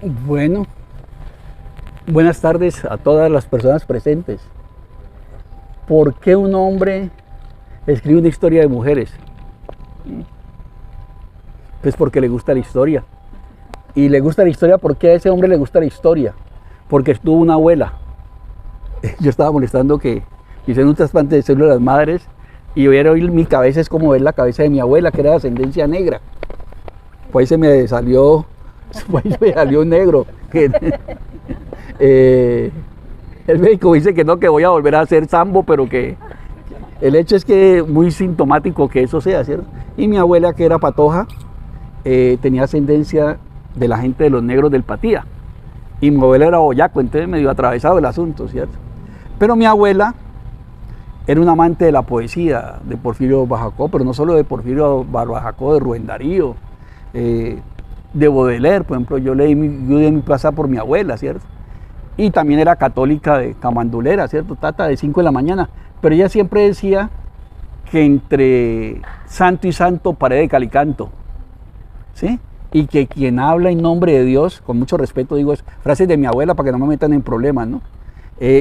Bueno, buenas tardes a todas las personas presentes. ¿Por qué un hombre escribe una historia de mujeres? Pues porque le gusta la historia. Y le gusta la historia porque a ese hombre le gusta la historia. Porque tuvo una abuela. Yo estaba molestando que hice un trasplante de células madres y hoy mi cabeza es como ver la cabeza de mi abuela, que era de ascendencia negra. Pues se me salió negro. El médico dice que no, que voy a volver a hacer sambo, pero que el hecho es que muy sintomático que eso sea, ¿cierto? Y mi abuela, que era patoja, tenía ascendencia de la gente de los negros del Patía. Y mi abuela era boyaco, entonces medio atravesado el asunto, ¿cierto? Pero mi abuela era un amante de la poesía de Porfirio Barjacó, pero no solo de Porfirio Barjacó, de Rubén Darío, de Baudelaire, por ejemplo. Yo di mi plaza por mi abuela, ¿cierto? Y también era católica de camandulera, ¿cierto? Tata de 5 de la mañana. Pero ella siempre decía que entre santo y santo pared de calicanto, ¿sí? Y que quien habla en nombre de Dios, con mucho respeto digo, es frases de mi abuela para que no me metan en problemas, ¿no?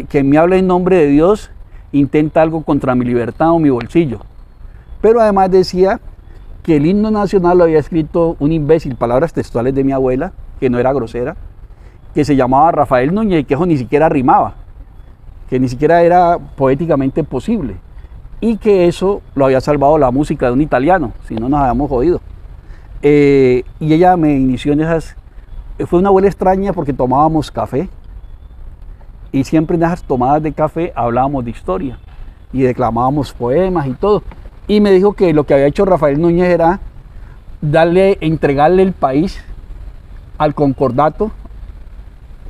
Quien me habla en nombre de Dios intenta algo contra mi libertad o mi bolsillo. Pero además decía que el himno nacional lo había escrito un imbécil, palabras textuales de mi abuela, que no era grosera, que se llamaba Rafael Núñez y que eso ni siquiera rimaba, que ni siquiera era poéticamente posible, y que eso lo había salvado la música de un italiano, si no nos habíamos jodido. Y ella me inició en esas. Fue una abuela extraña porque tomábamos café y siempre en esas tomadas de café hablábamos de historia y declamábamos poemas y todo. Y me dijo que lo que había hecho Rafael Núñez era entregarle el país al concordato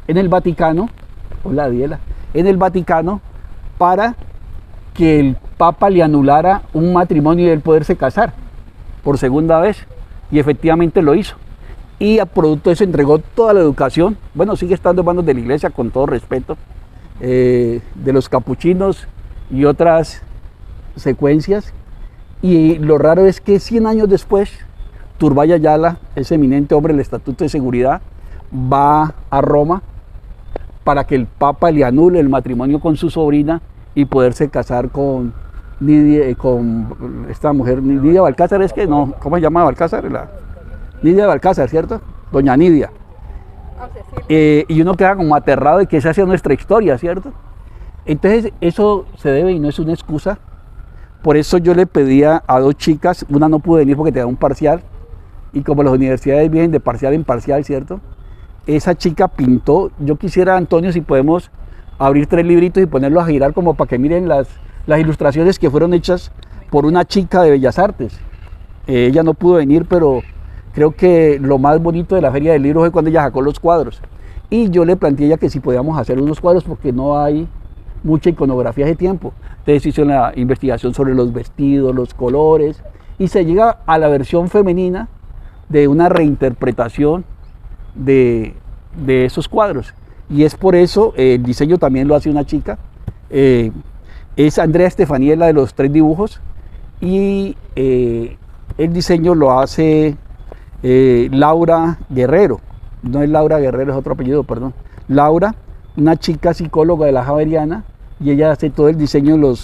en el Vaticano, hola Diela, en el Vaticano, para que el Papa le anulara un matrimonio y él poderse casar por segunda vez. Y efectivamente lo hizo. Y a producto de eso entregó toda la educación. Bueno, sigue estando en manos de la iglesia, con todo respeto, de los capuchinos y otras secuencias. Y lo raro es que 100 años después, Turbay Ayala, ese eminente hombre del Estatuto de Seguridad, va a Roma para que el Papa le anule el matrimonio con su sobrina y poderse casar con esta mujer, Nidia Balcázar, es que no, ¿cómo se llama Balcázar? Nidia Balcázar, ¿cierto? Doña Nidia. Y uno queda como aterrado de que esa sea nuestra historia, ¿cierto? Entonces eso se debe y no es una excusa. Por eso yo le pedía a 2 chicas, una no pudo venir porque tenía un parcial, y como las universidades vienen de parcial en parcial, ¿cierto? Esa chica pintó. Yo quisiera, Antonio, si podemos abrir 3 libritos y ponerlos a girar como para que miren las ilustraciones que fueron hechas por una chica de Bellas Artes. Ella no pudo venir, pero creo que lo más bonito de la Feria del Libro fue cuando ella sacó los cuadros. Y yo le planteé a ella que si podíamos hacer unos cuadros porque no hay mucha iconografía de tiempo. Entonces hizo la investigación sobre los vestidos, los colores, y se llega a la versión femenina de una reinterpretación de esos cuadros. Y es por eso, el diseño también lo hace una chica, es Andrea Estefaniela, de los 3 dibujos, y el diseño lo hace Laura Guerrero. No es Laura Guerrero, es otro apellido, perdón. Laura, una chica psicóloga de la Javeriana, y ella hace todo el diseño de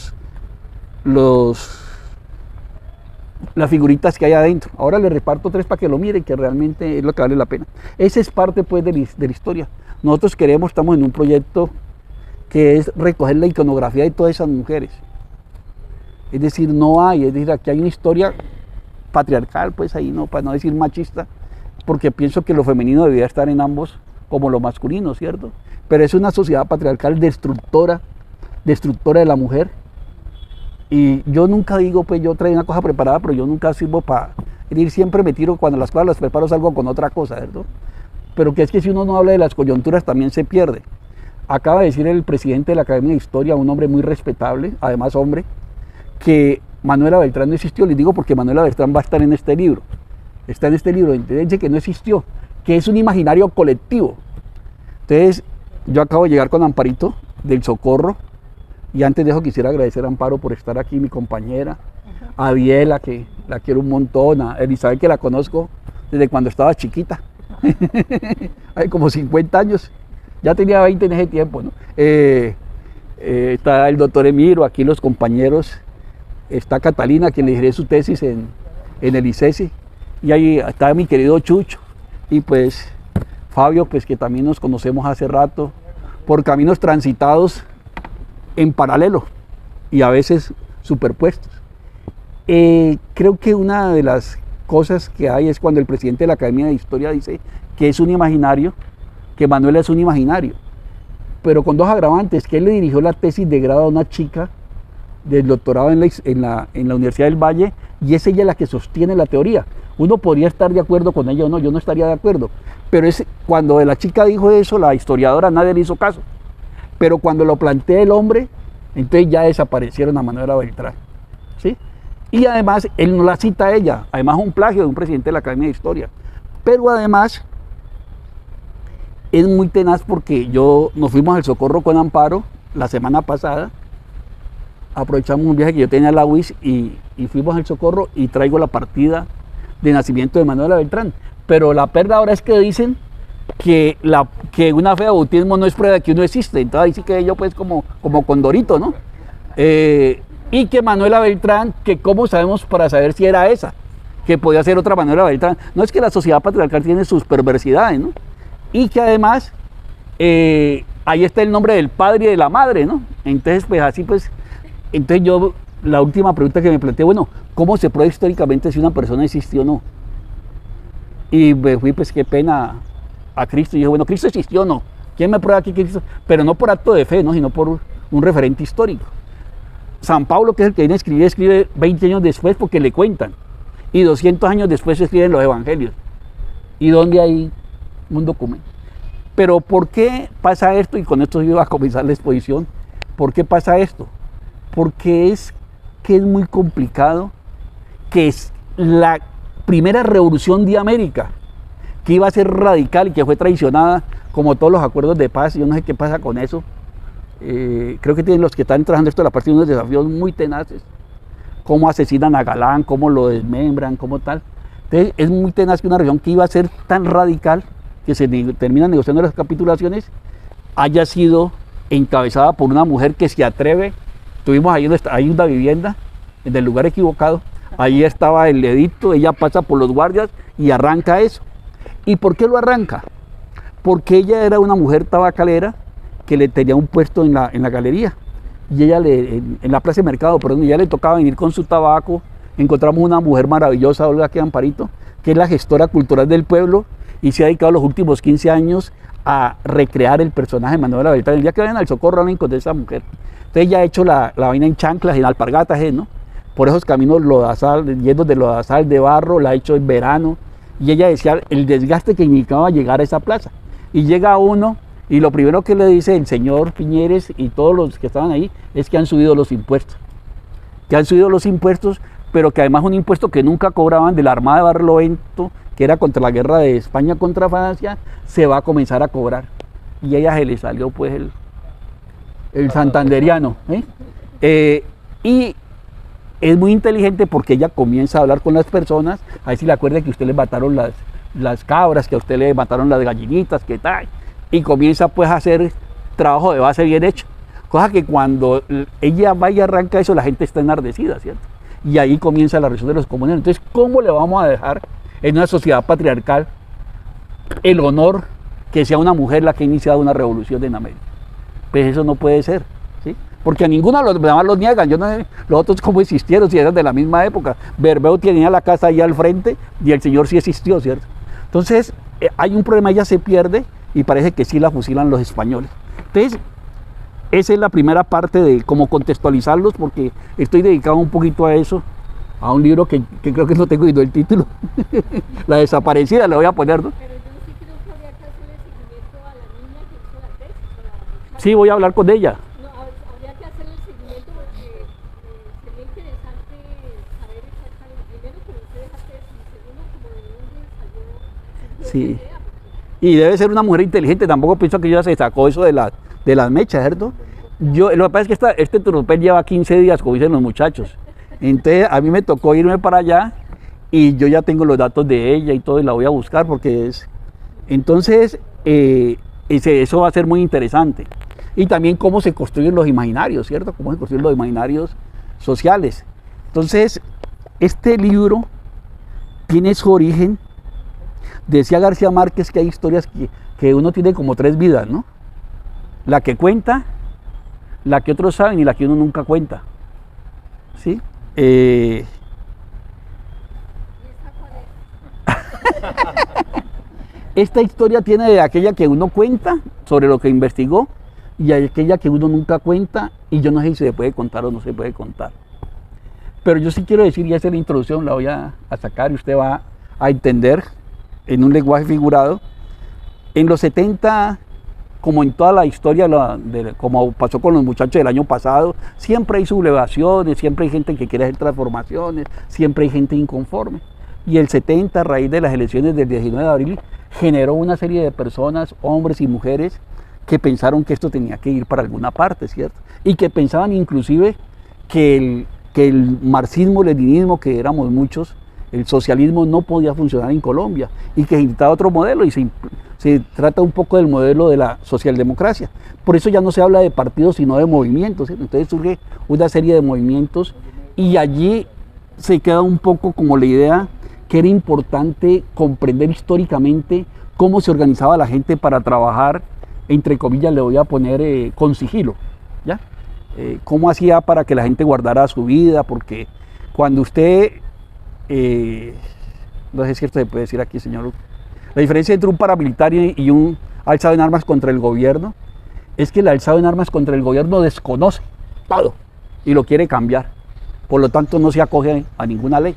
las figuritas que hay adentro. Ahora le reparto 3 para que lo miren, que realmente es lo que vale la pena. Esa es parte pues de la historia. Nosotros estamos en un proyecto que es recoger la iconografía de todas esas mujeres. Es decir, aquí hay una historia patriarcal, pues ahí no, para no decir machista, porque pienso que lo femenino debería estar en ambos como lo masculino, ¿cierto? Pero es una sociedad patriarcal destructora de la mujer. Y yo nunca digo, pues yo traigo una cosa preparada, pero yo nunca sirvo para ir, siempre me tiro, cuando las cosas las preparo salgo con otra cosa, ¿cierto? Pero que es que si uno no habla de las coyunturas también se pierde. Acaba de decir el presidente de la Academia de Historia, un hombre muy respetable, además hombre, que Manuela Beltrán no existió. Les digo porque Manuela Beltrán va a estar en este libro. Está en este libro, entonces que no existió, que es un imaginario colectivo. Entonces, yo acabo de llegar con Amparito del Socorro, y antes de eso quisiera agradecer a Amparo por estar aquí, mi compañera, a Diela, que la quiero un montón, a Elizabeth, que la conozco desde cuando estaba chiquita. hay como 50 años, ya tenía 20 en ese tiempo, ¿no? Está el doctor Emiro, aquí los compañeros, está Catalina, quien le diré su tesis en el ICESI, y ahí está mi querido Chucho, y pues Fabio, pues que también nos conocemos hace rato, por caminos transitados en paralelo, y a veces superpuestos. Creo que una de las cosas que hay es cuando el presidente de la Academia de Historia dice que es un imaginario, que Manuela es un imaginario, pero con dos agravantes, que él le dirigió la tesis de grado a una chica del doctorado en la Universidad del Valle, y es ella la que sostiene la teoría. Uno podría estar de acuerdo con ella o no, yo no estaría de acuerdo, pero cuando la chica dijo eso, la historiadora, nadie le hizo caso, pero cuando lo plantea el hombre, entonces ya desaparecieron a Manuela Beltrán, ¿sí? Y además, él no la cita a ella, además un plagio de un presidente de la Academia de Historia, pero además es muy tenaz porque nos fuimos al Socorro con Amparo la semana pasada, aprovechamos un viaje que yo tenía a la UIS y fuimos al Socorro y traigo la partida de nacimiento de Manuela Beltrán, pero la perla ahora es que dicen que una fe de bautismo no es prueba de que uno existe, entonces ahí sí que yo pues como Condorito, ¿no? Y que Manuela Beltrán, que cómo sabemos para saber si era esa, que podía ser otra Manuela Beltrán, no es que la sociedad patriarcal tiene sus perversidades, ¿no? Y que además ahí está el nombre del padre y de la madre, ¿no? Entonces pues así pues, entonces yo la última pregunta que me planteé, bueno, ¿cómo se prueba históricamente si una persona existió o no? Y me fui pues qué pena a Cristo y dije, bueno, ¿Cristo existió o no? ¿Quién me prueba que Cristo? Pero no por acto de fe, ¿no? Sino por un referente histórico. San Pablo, que es el que viene a escribir, escribe 20 años después porque le cuentan. Y 200 años después se escriben los evangelios. ¿Y dónde hay un documento? Pero ¿por qué pasa esto? Y con esto iba a comenzar la exposición. ¿Por qué pasa esto? Porque es muy complicado, que es la primera revolución de América, que iba a ser radical y que fue traicionada, como todos los acuerdos de paz. Yo no sé qué pasa con eso. Creo que tienen los que están trabajando esto de la parte de unos desafíos muy tenaces, cómo asesinan a Galán, cómo lo desmembran, cómo tal. Entonces es muy tenaz que una región que iba a ser tan radical, que se termina negociando las capitulaciones, haya sido encabezada por una mujer que se atreve. Tuvimos ahí una vivienda en el lugar equivocado, ahí estaba el edicto, ella pasa por los guardias y arranca eso. ¿Y por qué lo arranca? Porque ella era una mujer tabacalera que le tenía un puesto en la galería, y ella en la plaza de mercado, perdón, ella le tocaba venir con su tabaco. Encontramos una mujer maravillosa, Olga Amparito, que es la gestora cultural del pueblo y se ha dedicado los últimos 15 años a recrear el personaje de Manuela Beltrán. El día que vayan al Socorro van a encontrar esa mujer. Entonces ella ha hecho la vaina en chanclas, en alpargatas, ¿no? Por esos caminos llenos de lodazal, de barro, la ha hecho en verano, y ella decía el desgaste que significaba llegar a esa plaza. Y llega uno, y lo primero que le dice el señor Piñeres y todos los que estaban ahí es que han subido los impuestos. Que han subido los impuestos, pero que además un impuesto que nunca cobraban de la Armada de Barlovento, que era contra la guerra de España contra Francia, se va a comenzar a cobrar. Y a ella se le salió pues el santanderiano. Y es muy inteligente porque ella comienza a hablar con las personas, a ver si le acuerda que a usted le mataron las cabras, que a usted le mataron las gallinitas, que tal. Y comienza pues a hacer trabajo de base bien hecho, cosa que cuando ella va y arranca eso, la gente está enardecida, ¿cierto? Y ahí comienza la revolución de los comuneros. Entonces, ¿cómo le vamos a dejar en una sociedad patriarcal el honor que sea una mujer la que ha iniciado una revolución en América? Pues eso no puede ser, ¿sí? Porque a ninguno de los demás los niegan. Yo no sé los otros cómo existieron, si eran de la misma época. Berbeo tenía la casa ahí al frente y el señor sí existió, ¿cierto? Entonces, hay un problema, ella se pierde, y parece que sí la fusilan los españoles. Entonces, esa es la primera parte de cómo contextualizarlos, porque estoy dedicado un poquito a eso, a un libro que creo que no tengo el título, La desaparecida, le voy a poner, ¿no? Pero yo sí creo que habría que hacerle seguimiento a la niña que hizo la tesis, a la muchacha. Sí, voy a hablar con ella. No, habría que hacerle el seguimiento porque sería interesante saber exactamente, primero, cómo usted esa tesis, y segundo, como de dónde salió Sí. esa idea. Y debe ser una mujer inteligente, tampoco pienso que ella se sacó eso de las mechas, ¿cierto? Lo que pasa es que este tropel lleva 15 días, como dicen los muchachos. Entonces a mí me tocó irme para allá y yo ya tengo los datos de ella y todo y la voy a buscar porque es... Entonces eso va a ser muy interesante. Y también cómo se construyen los imaginarios, ¿cierto? Cómo se construyen los imaginarios sociales. Entonces, este libro tiene su origen. Decía García Márquez que hay historias que uno tiene como 3 vidas, ¿no? La que cuenta, la que otros saben y la que uno nunca cuenta. ¿Sí? ¿Y esa cuál es? Esta historia tiene de aquella que uno cuenta sobre lo que investigó y aquella que uno nunca cuenta y yo no sé si se puede contar o no se puede contar. Pero yo sí quiero decir, y esa es la introducción, la voy a sacar y usted va a entender en un lenguaje figurado. En los 70, como en toda la historia, como pasó con los muchachos del año pasado, siempre hay sublevaciones, siempre hay gente que quiere hacer transformaciones, siempre hay gente inconforme. Y el 70, a raíz de las elecciones del 19 de abril, generó una serie de personas, hombres y mujeres, que pensaron que esto tenía que ir para alguna parte, ¿cierto? Y que pensaban inclusive que el marxismo-leninismo, que éramos muchos, el socialismo no podía funcionar en Colombia y que se necesitaba otro modelo y se trata un poco del modelo de la socialdemocracia. Por eso ya no se habla de partidos sino de movimientos, ¿cierto? Entonces surge una serie de movimientos y allí se queda un poco como la idea que era importante comprender históricamente cómo se organizaba la gente para trabajar, entre comillas le voy a poner con sigilo, ¿ya? Cómo hacía para que la gente guardara su vida, porque cuando usted, no sé si esto se puede decir aquí, señor, la diferencia entre un paramilitar y un alzado en armas contra el gobierno es que el alzado en armas contra el gobierno desconoce todo y lo quiere cambiar, por lo tanto no se acoge a ninguna ley,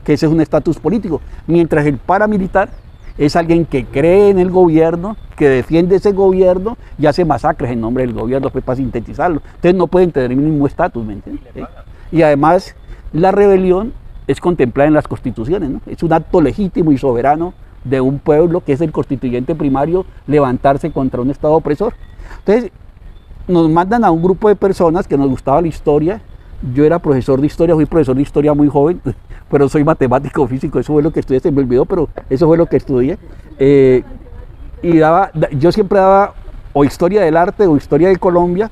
que ese es un estatus político, mientras el paramilitar es alguien que cree en el gobierno, que defiende ese gobierno y hace masacres en nombre del gobierno, pues, para sintetizarlo. Entonces no pueden tener el mismo estatus, ¿me entiendes? ¿Sí? Y además la rebelión es contemplada en las constituciones, ¿no? Es un acto legítimo y soberano de un pueblo, que es el constituyente primario, levantarse contra un estado opresor. Entonces nos mandan a un grupo de personas que nos gustaba la historia. Yo era profesor de historia, fui profesor de historia muy joven, pero soy matemático físico, eso fue lo que estudié, se me olvidó, pero eso fue lo que estudié. Y yo siempre daba o historia del arte o historia de Colombia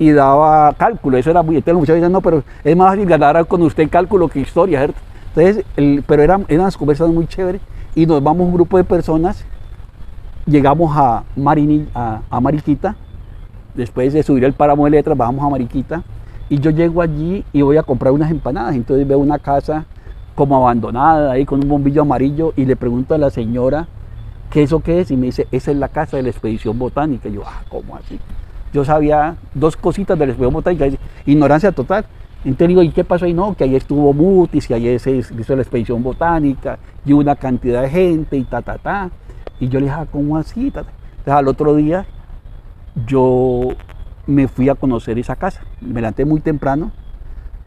y daba cálculo, eso era muy, entonces muchas veces no, pero es más fácil ganar con usted cálculo que historia, ¿cierto? Entonces, pero eran las conversaciones muy chéveres y nos vamos un grupo de personas, llegamos a Mariquita, después de subir el páramo de Letras, bajamos a Mariquita. Y yo llego allí y voy a comprar unas empanadas, entonces veo una casa como abandonada, ahí con un bombillo amarillo, y le pregunto a la señora, ¿qué eso qué es? Y me dice, esa es la casa de la expedición botánica. Y yo, ¿cómo así? Yo sabía 2 cositas de la expedición botánica, ignorancia total. Entonces digo, ¿y qué pasó ahí? No, que ahí estuvo Mutis, y ahí se hizo la expedición botánica, y una cantidad de gente, y ta. Y yo le dije, ¿cómo así? Entonces al otro día, yo me fui a conocer esa casa, me levanté muy temprano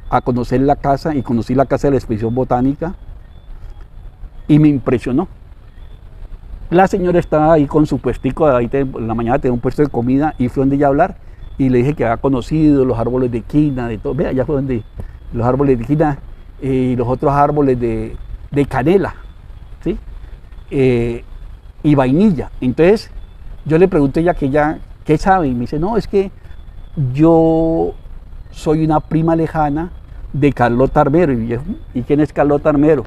a conocer la casa y conocí la casa de la expedición botánica y me impresionó. La señora estaba ahí con su puestico, ahí en la mañana tenía un puesto de comida y fui donde ella a hablar y le dije que había conocido los árboles de quina, de todo, vea, ya fue donde los árboles de quina y los otros árboles de canela, ¿sí? Y vainilla. Entonces yo le pregunté a ella, ¿qué sabe? Y me dice, no, es que yo soy una prima lejana de Carlota Armero. ¿Y quién es Carlota Armero?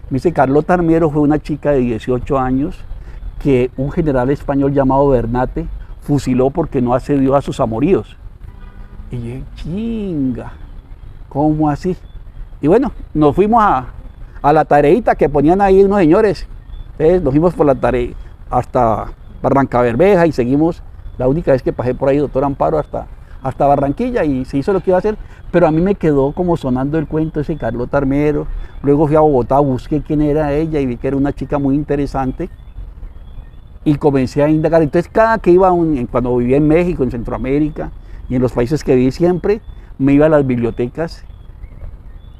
Me dice, Carlota Armero fue una chica de 18 años que un general español llamado Bernate fusiló porque no accedió a sus amoríos. Y yo, chinga, ¿cómo así? Y bueno, nos fuimos a la tareita que ponían ahí unos señores. Entonces nos fuimos por la tarea hasta Barrancabermeja y seguimos. La única vez que pasé por ahí, doctor Amparo, hasta Barranquilla, y se hizo lo que iba a hacer, pero a mí me quedó como sonando el cuento ese Carlota Armero. Luego fui a Bogotá, busqué quién era ella y vi que era una chica muy interesante y comencé a indagar. Entonces cada que iba, cuando vivía en México, en Centroamérica y en los países que viví siempre, me iba a las bibliotecas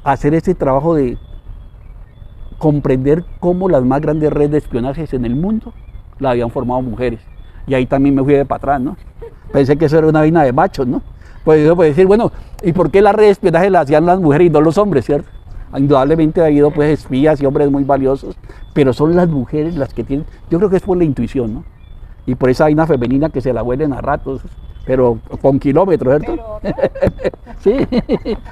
a hacer ese trabajo de comprender cómo las más grandes redes de espionajes en el mundo la habían formado mujeres. Y ahí también me fui de para atrás, ¿no? Pensé que eso era una vaina de machos, ¿no? Pues yo puedo decir, bueno, ¿y por qué la red de espionaje la hacían las mujeres y no los hombres, cierto? Indudablemente ha habido pues espías y hombres muy valiosos, pero son las mujeres las que tienen, yo creo que es por la intuición, ¿no? y por esa vaina femenina que se la huelen a ratos, pero con kilómetros, ¿cierto? Sí,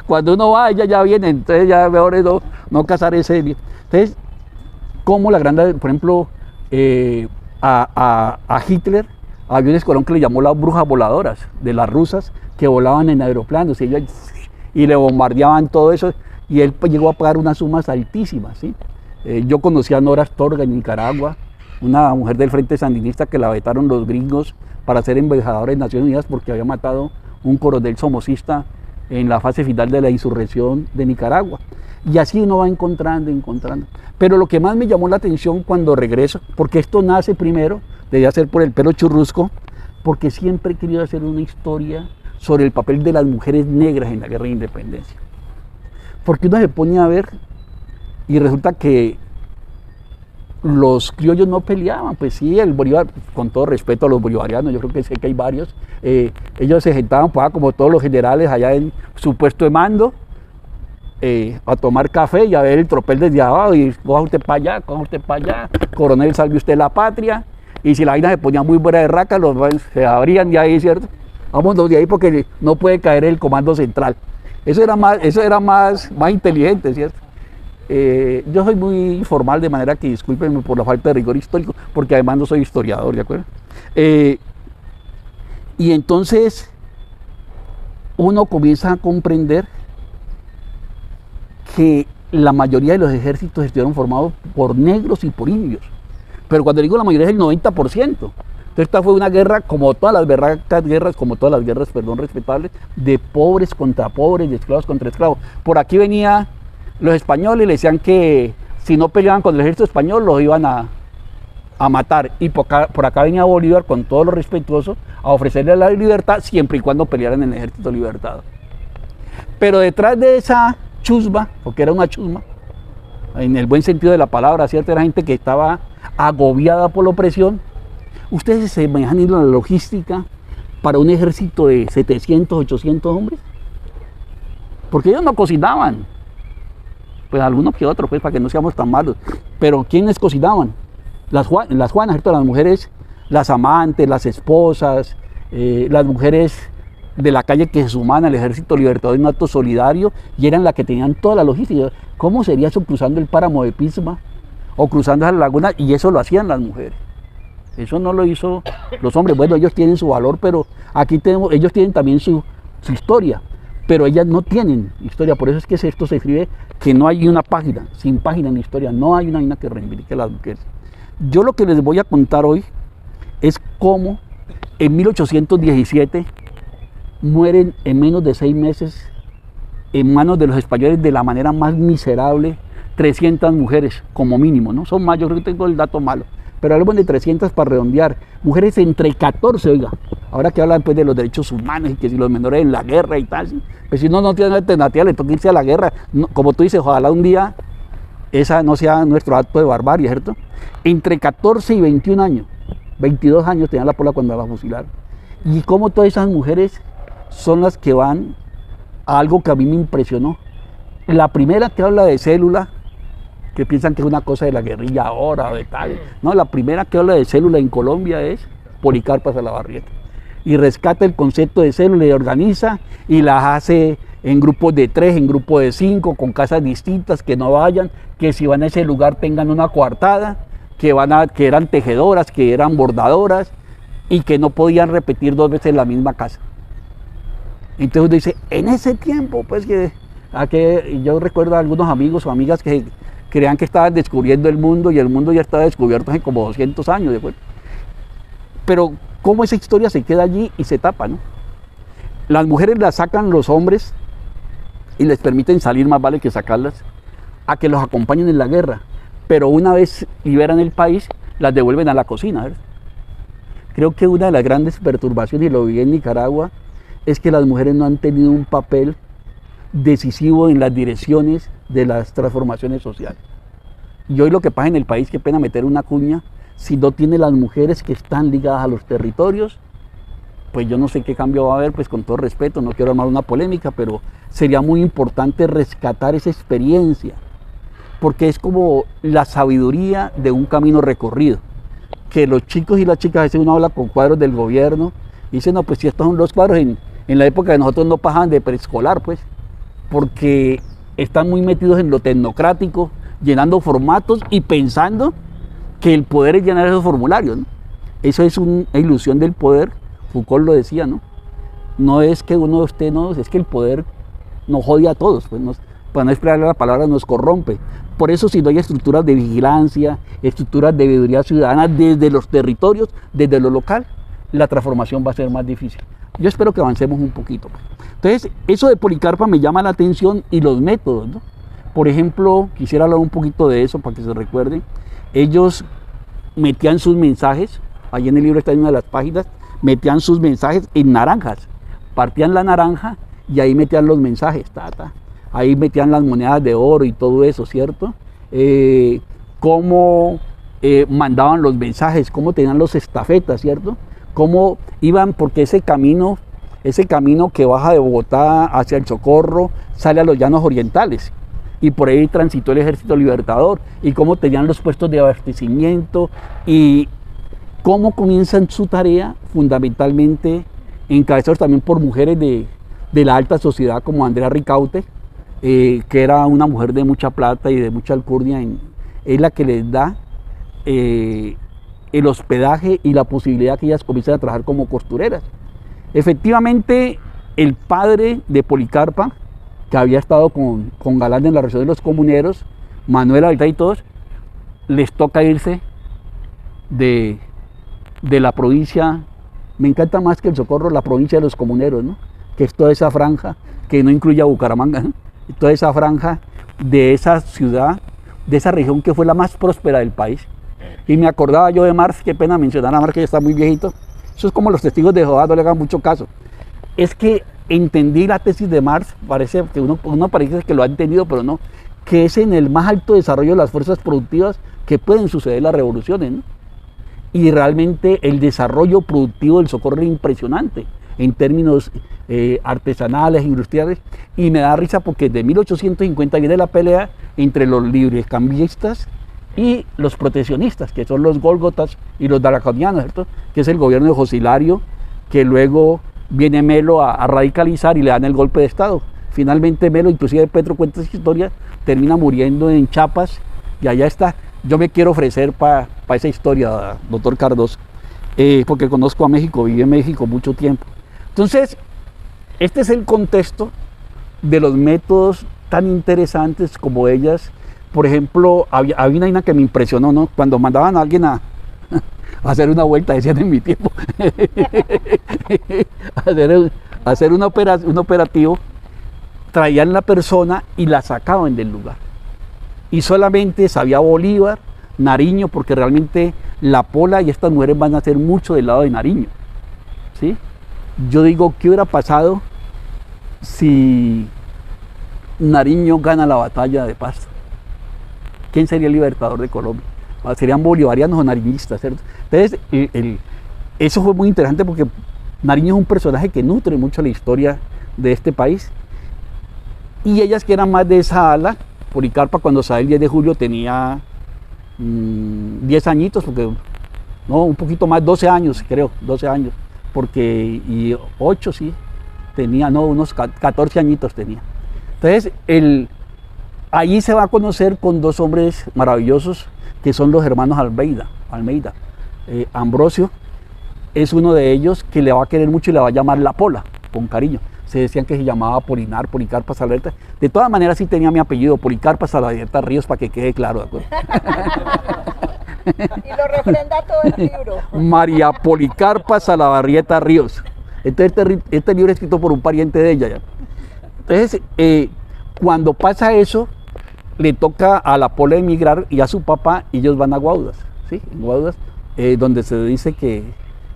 cuando uno va, ella ya viene, entonces ya mejor es no casar ese. Entonces, como la grande, por ejemplo, a Hitler había un escuadrón que le llamó las brujas voladoras, de las rusas, que volaban en aeroplanos y le bombardeaban todo eso, y él pues, llegó a pagar unas sumas altísimas, ¿sí? Yo conocí a Nora Astorga en Nicaragua, una mujer del Frente Sandinista que la vetaron los gringos para ser embajadora de Naciones Unidas porque había matado un coronel somocista en la fase final de la insurrección de Nicaragua. Y así uno va encontrando. Pero lo que más me llamó la atención cuando regreso, porque esto nace primero, debía ser por el pelo churrusco, porque siempre he querido hacer una historia sobre el papel de las mujeres negras en la guerra de independencia. Porque uno se pone a ver y resulta que los criollos no peleaban, pues sí, el Bolívar, con todo respeto a los bolivarianos, yo creo que sé que hay varios, ellos se sentaban pues, como todos los generales allá en su puesto de mando, a tomar café y a ver el tropel desde abajo y coja usted para allá, coronel, salve usted la patria, y si la vaina se ponía muy buena de raca, se abrían de ahí, ¿cierto? Vámonos de ahí porque no puede caer el comando central. Eso era más inteligente, ¿cierto? Yo soy muy informal, de manera que discúlpenme por la falta de rigor histórico, porque además no soy historiador, ¿de acuerdo? Y entonces uno comienza a comprender que la mayoría de los ejércitos estuvieron formados por negros y por indios. Pero cuando digo la mayoría es el 90%. Entonces esta fue una guerra, como todas las guerras, respetables, de pobres contra pobres, de esclavos contra esclavos. Por aquí venía los españoles y le decían que si no peleaban con el ejército español los iban a matar. Y por acá venía Bolívar, con todo lo respetuoso, a ofrecerle la libertad siempre y cuando pelearan en el ejército libertado. Pero detrás de esa chusma, porque era una chusma, en el buen sentido de la palabra, ¿cierto? Era gente que estaba agobiada por la opresión. ¿Ustedes se imaginan la logística para un ejército de 700, 800 hombres? Porque ellos no cocinaban. Pues algunos que otros, pues para que no seamos tan malos. Pero ¿quiénes cocinaban? Las Juanas, ¿cierto? Las mujeres, las amantes, las esposas, las mujeres de la calle que se sumaban al Ejército Libertador en un acto solidario y eran las que tenían toda la logística. ¿Cómo sería eso cruzando el páramo de Pisma o cruzando la laguna? Y eso lo hacían las mujeres. Eso no lo hizo los hombres. Bueno, ellos tienen su valor, pero aquí ellos tienen también su historia. Pero ellas no tienen historia, por eso es que esto se escribe que no hay una página, sin página en la historia, no hay una que reivindique a las mujeres. Yo lo que les voy a contar hoy es cómo en 1817 mueren en menos de 6 meses en manos de los españoles de la manera más miserable 300 mujeres como mínimo, ¿no? Son más, yo creo que tengo el dato malo, pero hablamos de 300 para redondear, mujeres entre 14, oiga, ahora que hablan pues de los derechos humanos y que si los menores en la guerra y tal, ¿sí? Pues si no tienen alternativa, le toca irse a la guerra, no, como tú dices, ojalá un día esa no sea nuestro acto de barbarie, ¿cierto? Entre 14 y 21 años, 22 años tenían la pola cuando la fusilaron, y cómo todas esas mujeres son las que van a algo que a mí me impresionó. La primera que habla de célula, que piensan que es una cosa de la guerrilla ahora o de tal. No, la primera que habla de célula en Colombia es Policarpa Salabarrieta. Y rescata el concepto de célula y organiza y las hace en grupos de 3, en grupos de 5, con casas distintas, que no vayan, que si van a ese lugar tengan una coartada, que eran tejedoras, que eran bordadoras y que no podían repetir 2 veces la misma casa. Entonces uno dice, en ese tiempo, pues que yo recuerdo a algunos amigos o amigas que creían que estaban descubriendo el mundo y el mundo ya estaba descubierto hace como 200 años. ¿De acuerdo? Pero cómo esa historia se queda allí y se tapa, ¿no? Las mujeres las sacan los hombres y les permiten salir, más vale que sacarlas, a que los acompañen en la guerra. Pero una vez liberan el país, las devuelven a la cocina, ¿verdad? Creo que una de las grandes perturbaciones, y lo vi en Nicaragua, es que las mujeres no han tenido un papel decisivo en las direcciones de las transformaciones sociales. Y hoy lo que pasa en el país, qué pena meter una cuña, si no tiene las mujeres que están ligadas a los territorios, pues yo no sé qué cambio va a haber, pues con todo respeto, no quiero armar una polémica, pero sería muy importante rescatar esa experiencia, porque es como la sabiduría de un camino recorrido. que los chicos y las chicas, a veces uno habla con cuadros del gobierno, y dice, no, pues si estos son los cuadros, en la época de nosotros no pasaban de preescolar, pues, porque están muy metidos en lo tecnocrático, llenando formatos y pensando que el poder es llenar esos formularios, ¿no? Eso es una ilusión del poder, Foucault lo decía, ¿no? No es que uno esté, no, es que el poder nos jode a todos, pues para no esperarle la palabra, nos corrompe. Por eso si no hay estructuras de vigilancia, estructuras de veeduría ciudadana desde los territorios, desde lo local, la transformación va a ser más difícil. Yo espero que avancemos un poquito, pues. Entonces, eso de Policarpa me llama la atención y los métodos, ¿no? Por ejemplo, quisiera hablar un poquito de eso para que se recuerden. Ellos metían sus mensajes, ahí en el libro está en una de las páginas, metían sus mensajes en naranjas, partían la naranja y ahí metían los mensajes, ahí metían las monedas de oro y todo eso, ¿cierto? Cómo mandaban los mensajes, cómo tenían los estafetas, ¿cierto? Cómo iban, porque ese camino que baja de Bogotá hacia el Socorro sale a los llanos orientales y por ahí transitó el Ejército Libertador, y cómo tenían los puestos de abastecimiento y cómo comienzan su tarea fundamentalmente encabezados también por mujeres de la alta sociedad como Andrea Ricaute, que era una mujer de mucha plata y de mucha alcurnia, es la que les da el hospedaje y la posibilidad que ellas comiencen a trabajar como costureras. Efectivamente, el padre de Policarpa, que había estado con Galán en la región de los comuneros, Manuel Alta y todos, les toca irse de la provincia, me encanta más que el Socorro, la provincia de los comuneros, ¿no? Que es toda esa franja, que no incluye a Bucaramanga, ¿no? Toda esa franja de esa ciudad, de esa región que fue la más próspera del país. Y me acordaba yo de Marx, qué pena mencionar a Marx, que ya está muy viejito. Eso es como los testigos de Jehová, no le hagan mucho caso. Es que entendí la tesis de Marx, parece que uno parece que lo ha entendido, pero no, que es en el más alto desarrollo de las fuerzas productivas que pueden suceder las revoluciones, ¿no? Y realmente el desarrollo productivo del Socorro era impresionante en términos artesanales, industriales, y me da risa porque de 1850 viene la pelea entre los librecambistas y los proteccionistas, que son los gólgotas y los draconianos, ¿cierto? Que es el gobierno de José Hilario, que luego viene Melo a radicalizar y le dan el golpe de Estado. Finalmente Melo, inclusive Petro cuenta esa historia, termina muriendo en Chiapas y allá está. Yo me quiero ofrecer para esa historia, doctor Cardoso, porque conozco a México, viví en México mucho tiempo. Entonces, este es el contexto de los métodos tan interesantes como ellas. Por ejemplo, había una que me impresionó, ¿no? Cuando mandaban a alguien a hacer una vuelta, decían en mi tiempo, hacer un operativo, traían la persona y la sacaban del lugar. Y solamente sabía Bolívar, Nariño, porque realmente la Pola y estas mujeres van a hacer mucho del lado de Nariño, ¿sí? Yo digo, ¿qué hubiera pasado si Nariño gana la batalla de Pasto? ¿Quién sería el libertador de Colombia? ¿Serían bolivarianos o nariñistas, cierto? Entonces, eso fue muy interesante porque Nariño es un personaje que nutre mucho la historia de este país. Y ellas que eran más de esa ala, Policarpa cuando sale el 10 de julio tenía 10 añitos, porque no, un poquito más, 12 años creo, 12 años, porque, y 8 sí, tenía, no, unos 14 añitos tenía. Entonces, allí se va a conocer con dos hombres maravillosos, que son los hermanos Almeida. Ambrosio es uno de ellos que le va a querer mucho y le va a llamar La Pola, con cariño. Se decían que se llamaba Policarpa Salaverrieta. De todas maneras sí tenía mi apellido, Policarpa Salaverrieta Ríos, para que quede claro, ¿de acuerdo? Y lo refrenda todo el libro. María Policarpa Salaverrieta Ríos. Entonces este libro es escrito por un pariente de ella, ¿ya? Entonces, cuando pasa eso, le toca a La Pola emigrar y a su papá, y ellos van a Guaudas, ¿sí? En Guaudas, donde se dice que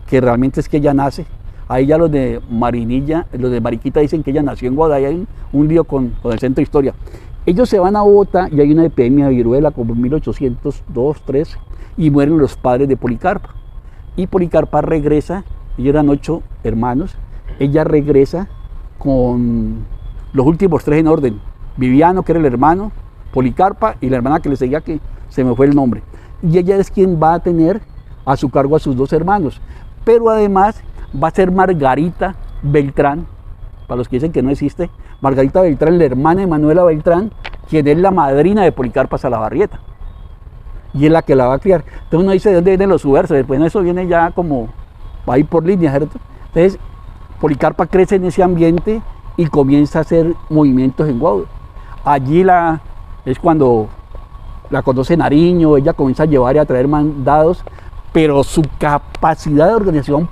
realmente es que ella nace. Ahí ya los de Marinilla, los de Mariquita dicen que ella nació en Guadalajara, y hay un lío con el centro de historia. Ellos se van a Bogotá y hay una epidemia de viruela como en 1802, 3, y mueren los padres de Policarpa. Y Policarpa regresa, ellos eran 8 hermanos, ella regresa con los últimos 3 en orden, Viviano, que era el hermano, Policarpa, y la hermana que le seguía, que se me fue el nombre. Y ella es quien va a tener a su cargo a sus 2 hermanos. Pero además va a ser Margarita Beltrán, para los que dicen que no existe, Margarita Beltrán, la hermana de Manuela Beltrán, quien es la madrina de Policarpa Salabarrieta. Y es la que la va a criar. Entonces uno dice de dónde vienen los subversos, después eso viene ya como, va a ir por línea, ¿cierto? Entonces Policarpa crece en ese ambiente y comienza a hacer movimientos en Guaudó. Allí es cuando la conoce Nariño, ella comienza a llevar y a traer mandados, pero su capacidad de organización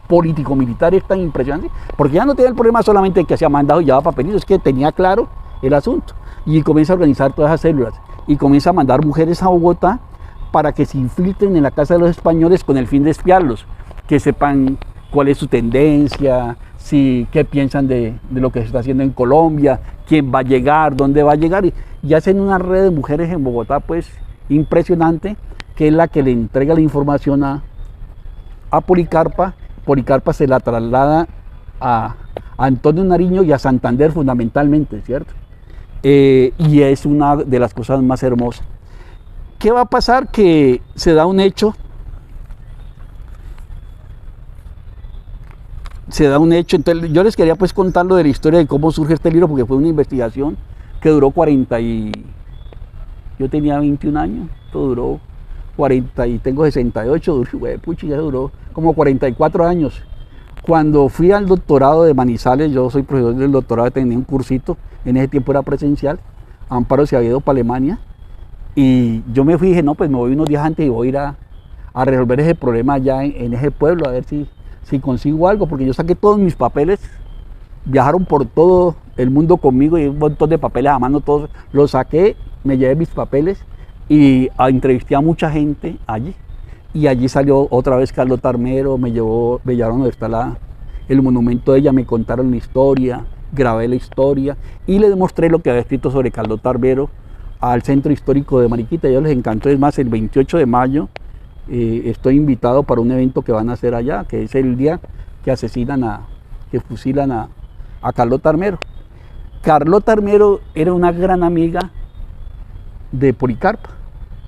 político-militar es tan impresionante, porque ya no tenía el problema solamente de que hacía mandados y llevaba papelitos, es que tenía claro el asunto. Y comienza a organizar todas esas células y comienza a mandar mujeres a Bogotá para que se infiltren en la casa de los españoles con el fin de espiarlos, que sepan cuál es su tendencia, qué piensan de lo que se está haciendo en Colombia, quién va a llegar, dónde va a llegar, y hacen una red de mujeres en Bogotá pues impresionante, que es la que le entrega la información a Policarpa. Policarpa se la traslada a Antonio Nariño y a Santander fundamentalmente, ¿cierto? Y es una de las cosas más hermosas. ¿Qué va a pasar? Que se da un hecho, entonces yo les quería pues contar lo de la historia de cómo surge este libro, porque fue una investigación que duró yo tenía 21 años, esto duró 40 y tengo 68, ya duró como 44 años. Cuando fui al doctorado de Manizales, yo soy profesor del doctorado, tenía un cursito, en ese tiempo era presencial, Amparo se había ido para Alemania, y yo me fui y dije, no, pues me voy unos días antes y voy a ir a resolver ese problema allá en ese pueblo, a ver si consigo algo, porque yo saqué todos mis papeles, viajaron por todo el mundo conmigo y un montón de papeles a mano, todos los saqué, me llevé mis papeles y entrevisté a mucha gente allí. Y allí salió otra vez Carlota Armero, me llevaron donde está el monumento de ella, me contaron la historia, grabé la historia y le demostré lo que había escrito sobre Carlota Armero al Centro Histórico de Mariquita. A ellos les encantó. Es más, el 28 de mayo estoy invitado para un evento que van a hacer allá, que es el día que fusilan a Carlota Armero. Carlota Armero era una gran amiga de Policarpa,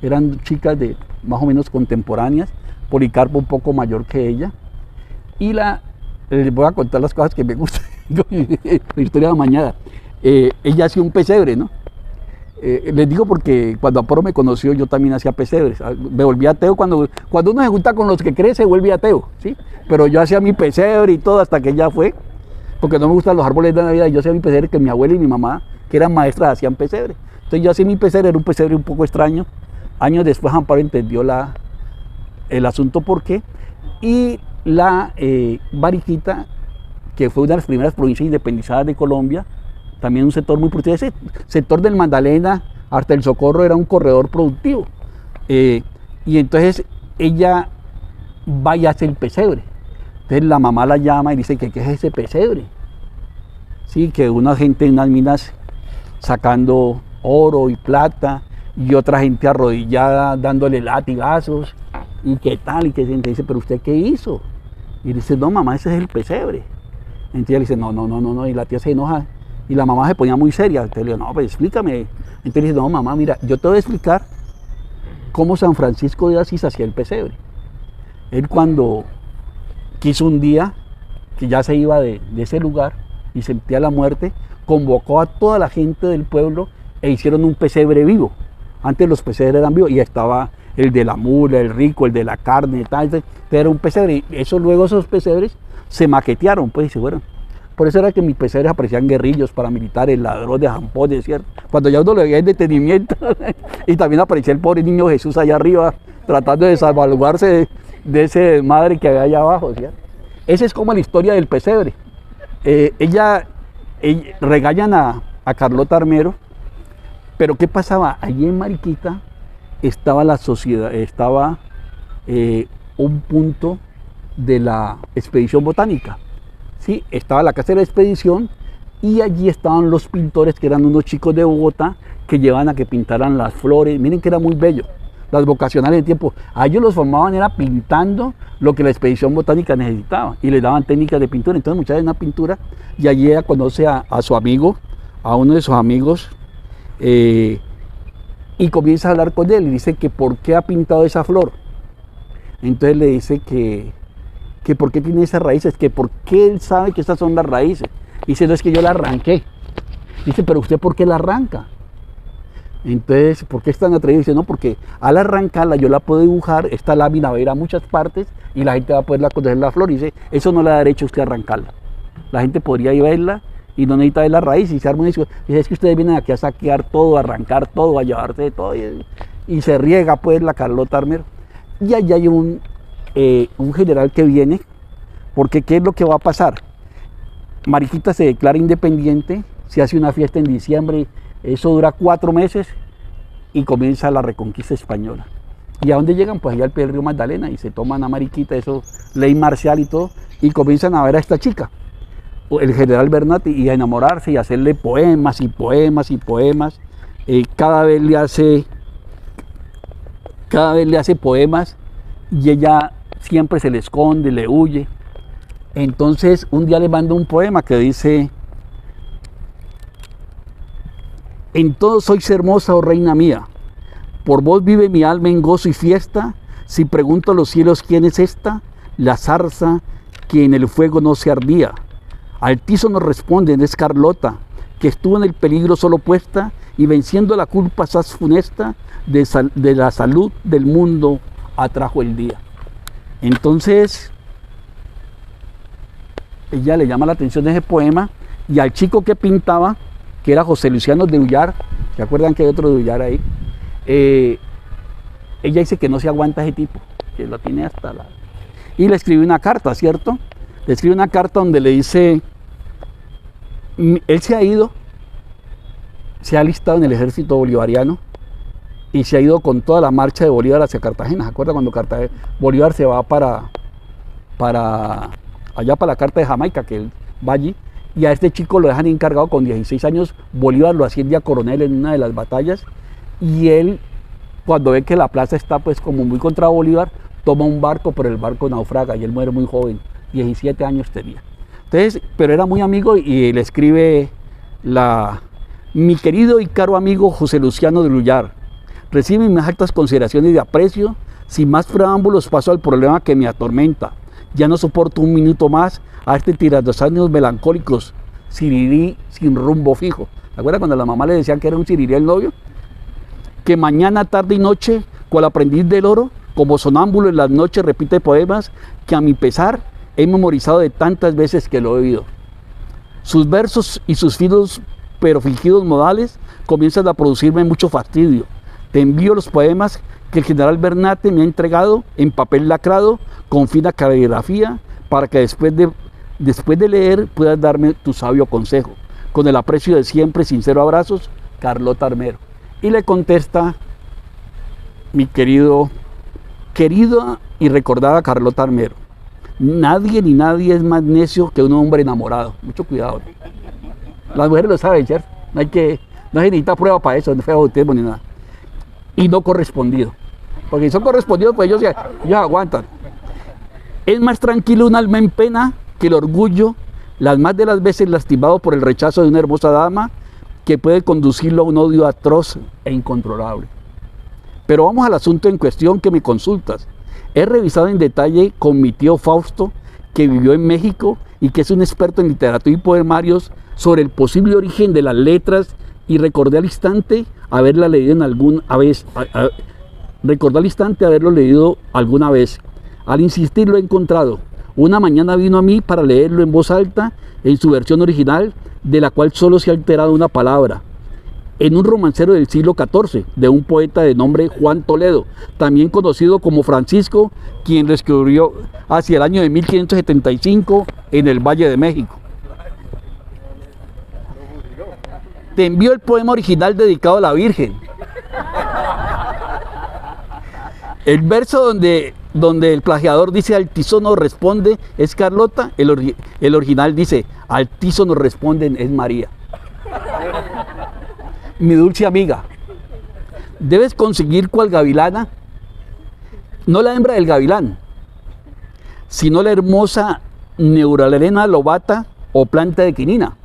eran chicas de más o menos contemporáneas, Policarpa un poco mayor que ella, y les voy a contar las cosas que me gustan, la historia de mañana. Ella hacía un pesebre, ¿no? Les digo porque cuando Apolo me conoció yo también hacía pesebres, me volví ateo, cuando uno se junta con los que cree se vuelve ateo, ¿sí? Pero yo hacía mi pesebre y todo hasta que ella fue, porque no me gustan los árboles de Navidad, y yo hacía mi pesebre que mi abuela y mi mamá, que eran maestras, hacían pesebre. Entonces yo hacía mi pesebre, era un pesebre un poco extraño. Años después Amparo entendió el asunto por qué, y Mariquita, que fue una de las primeras provincias independizadas de Colombia, también un sector muy productivo. Ese sector del Magdalena hasta el Socorro era un corredor productivo. Y entonces ella va y hace el pesebre. Entonces la mamá la llama y dice que qué es ese pesebre. Sí, que una gente en unas minas sacando oro y plata y otra gente arrodillada dándole latigazos y qué tal, y que dice, pero ¿usted qué hizo? Y dice, no mamá, ese es el pesebre. Entonces ella dice, no, y la tía se enoja. Y la mamá se ponía muy seria. Entonces le digo, no, pues explícame. Entonces dice, no, mamá, mira, yo te voy a explicar cómo San Francisco de Asís hacía el pesebre. Él cuando quiso un día, que ya se iba de ese lugar y sentía la muerte, convocó a toda la gente del pueblo e hicieron un pesebre vivo. Antes los pesebres eran vivos y estaba el de la mula, el rico, el de la carne, tal, era un pesebre. Luego esos pesebres se maquetearon, pues, y se fueron. Por eso era que en mis pesebres aparecían guerrillos, paramilitares, ladrones, jampones, ¿cierto? Cuando ya uno le veía el detenimiento, y también aparecía el pobre niño Jesús allá arriba, tratando de salvaguardarse de ese madre que había allá abajo, ¿cierto? Esa es como la historia del pesebre. Ella regañan a Carlota Armero, pero ¿qué pasaba? Allí en Mariquita estaba la sociedad, estaba un punto de la expedición botánica. Sí, estaba la casa de la expedición y allí estaban los pintores, que eran unos chicos de Bogotá que llevaban a que pintaran las flores. Miren que era muy bello, las vocacionales de tiempo. A ellos los formaban era pintando lo que la expedición botánica necesitaba y les daban técnicas de pintura. Entonces muchas veces una pintura, y allí ella conoce a su amigo, a uno de sus amigos, y comienza a hablar con él y dice que por qué ha pintado esa flor. Entonces le dice que por qué tiene esas raíces, que por qué él sabe que estas son las raíces. Dice, no, es que yo la arranqué. Dice, pero usted ¿por qué la arranca? Entonces, ¿por qué es tan atrevido? Dice, no, porque al arrancarla yo la puedo dibujar, esta lámina va a ir a muchas partes y la gente va a poder conocer la flor. Y dice, eso no le da derecho a usted a arrancarla. La gente podría ir a verla y no necesita ver la raíz y se arma un disco. Dice, es que ustedes vienen aquí a saquear todo, a arrancar todo, a llevarse de todo. Y se riega pues la Carlota Armero. Y allá hay un general que viene, porque ¿qué es lo que va a pasar? Mariquita se declara independiente, se hace una fiesta en diciembre, eso dura 4 meses y comienza la reconquista española. ¿Y a dónde llegan? Pues allá al pie del río Magdalena y se toman a Mariquita, eso, ley marcial y todo, y comienzan a ver a esta chica, el general Bernat, y a enamorarse y a hacerle poemas y poemas y poemas. Cada vez le hace poemas y ella siempre se le esconde, le huye. Entonces un día le manda un poema que dice: en todo sois hermosa, oh reina mía, por vos vive mi alma en gozo y fiesta. Si pregunto a los cielos quién es esta, la zarza que en el fuego no se ardía. Altizo nos responden, es Carlota, que estuvo en el peligro solo puesta y venciendo la culpa asaz funesta de la salud del mundo atrajo el día. Entonces ella le llama la atención de ese poema y al chico que pintaba, que era José Luciano de Ullar, ¿se acuerdan que hay otro de Ullar ahí? Ella dice que no se aguanta ese tipo, que lo tiene hasta la... Y le escribe una carta, ¿cierto? Le escribe una carta donde le dice, él se ha ido, se ha alistado en el ejército bolivariano y se ha ido con toda la marcha de Bolívar hacia Cartagena. ¿Se acuerdan cuando Bolívar se va para allá para la carta de Jamaica, que él va allí? Y a este chico lo dejan encargado con 16 años. Bolívar lo asciende a coronel en una de las batallas y él, cuando ve que la plaza está pues como muy contra Bolívar, toma un barco, pero el barco naufraga y él muere muy joven, 17 años tenía. Entonces, pero era muy amigo y le escribe mi querido y caro amigo José Luciano de Ullar, recibe mis altas consideraciones de aprecio. Sin más preámbulos paso al problema que me atormenta. Ya no soporto un minuto más a este tiranosaurios melancólicos, sirirí sin rumbo fijo. ¿Se acuerdan cuando a la mamá le decían que era un sirirí el novio? Que mañana, tarde y noche, cual aprendiz del oro, como sonámbulo en las noches repite poemas que a mi pesar he memorizado de tantas veces que lo he oído. Sus versos y sus finos pero fingidos modales comienzan a producirme mucho fastidio. Te envío los poemas que el general Bernate me ha entregado en papel lacrado con fina caligrafía para que después de leer puedas darme tu sabio consejo. Con el aprecio de siempre, sincero abrazos, Carlota Armero. Y le contesta mi querida y recordada Carlota Armero: nadie ni nadie es más necio que un hombre enamorado. Mucho cuidado. Las mujeres lo saben, ¿cierto? No se necesita prueba para eso, no fue bautismo ni nada. Y no correspondido. Porque si son correspondidos, pues ellos aguantan. Es más tranquilo un alma en pena que el orgullo, las más de las veces lastimado por el rechazo de una hermosa dama, que puede conducirlo a un odio atroz e incontrolable. Pero vamos al asunto en cuestión que me consultas. He revisado en detalle con mi tío Fausto, que vivió en México y que es un experto en literatura y poemarios, sobre el posible origen de las letras, y recordé al instante haberlo leído alguna vez. Al insistir lo he encontrado. Una mañana vino a mí para leerlo en voz alta en su versión original, de la cual solo se ha alterado una palabra, en un romancero del siglo XIV, de un poeta de nombre Juan Toledo, también conocido como Francisco, quien lo escribió hacia el año de 1575 en el Valle de México. Te envío el poema original dedicado a la Virgen. El verso donde el plagiador dice altizo nos responde es Carlota, el original dice altizo nos responden es María. Mi dulce amiga, debes conseguir cual gavilana, no la hembra del gavilán, sino la hermosa Neuralena lobata o planta de quinina,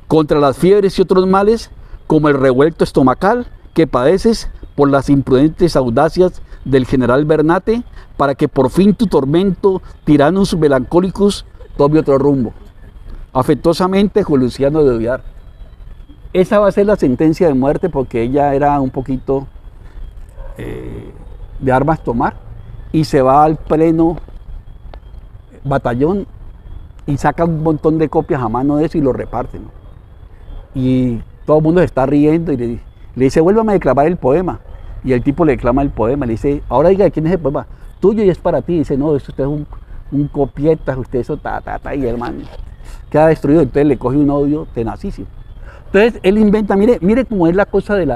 contra las fiebres y otros males, como el revuelto estomacal que padeces por las imprudentes audacias del general Bernate, para que por fin tu tormento, Tyrannus Melancolicus, tome otro rumbo. Afectuosamente, Juan Luciano de Odiar. Esa va a ser la sentencia de muerte, porque ella era un poquito de armas tomar, y se va al pleno batallón y saca un montón de copias a mano de eso y lo reparte, ¿no? Y todo el mundo se está riendo y le dice, vuélvame a declamar el poema. Y el tipo le declama el poema, le dice, ahora diga, ¿quién es el poema? Tuyo y es para ti. Y dice, no, usted es un copieta, usted eso, y el man queda destruido. Entonces le coge un odio tenacísimo. Entonces él inventa, mire cómo es la cosa de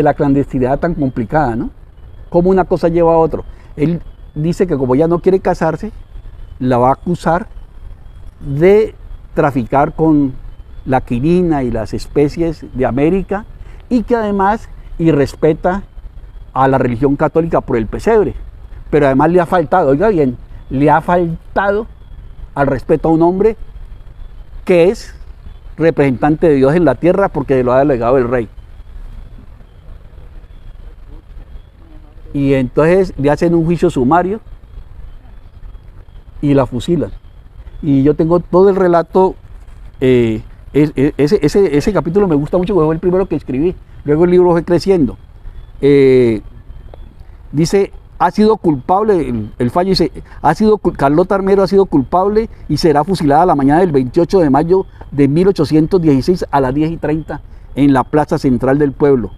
la clandestinidad tan complicada, ¿no? Cómo una cosa lleva a otro. Él dice que como ella no quiere casarse, la va a acusar de traficar con la quinina y las especies de América, y que además irrespeta a la religión católica por el pesebre. Pero además le ha faltado, oiga bien, le ha faltado al respeto a un hombre que es representante de Dios en la tierra, porque lo ha delegado el rey. Y entonces le hacen un juicio sumario y la fusilan. Y yo tengo todo el relato, ese capítulo me gusta mucho porque fue el primero que escribí. Luego el libro fue creciendo. Dice, ha sido culpable, el fallo dice, Carlota Armero ha sido culpable y será fusilada la mañana del 28 de mayo de 1816 a las 10:30 en la plaza central del pueblo,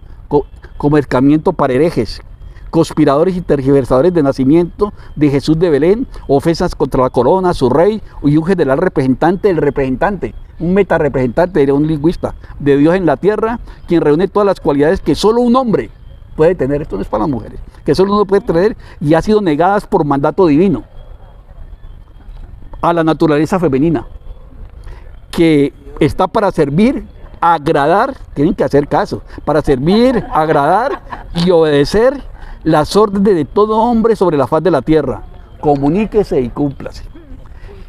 como escarmiento para herejes, conspiradores y tergiversadores de nacimiento de Jesús de Belén, ofensas contra la corona, su rey y un general representante, un metarepresentante, era un lingüista de Dios en la tierra, quien reúne todas las cualidades que solo un hombre puede tener. Esto no es para las mujeres, que solo uno puede tener, y ha sido negadas por mandato divino a la naturaleza femenina, que está para servir, agradar, tienen que hacer caso, para servir, agradar y obedecer las órdenes de todo hombre sobre la faz de la tierra. Comuníquese y cúmplase.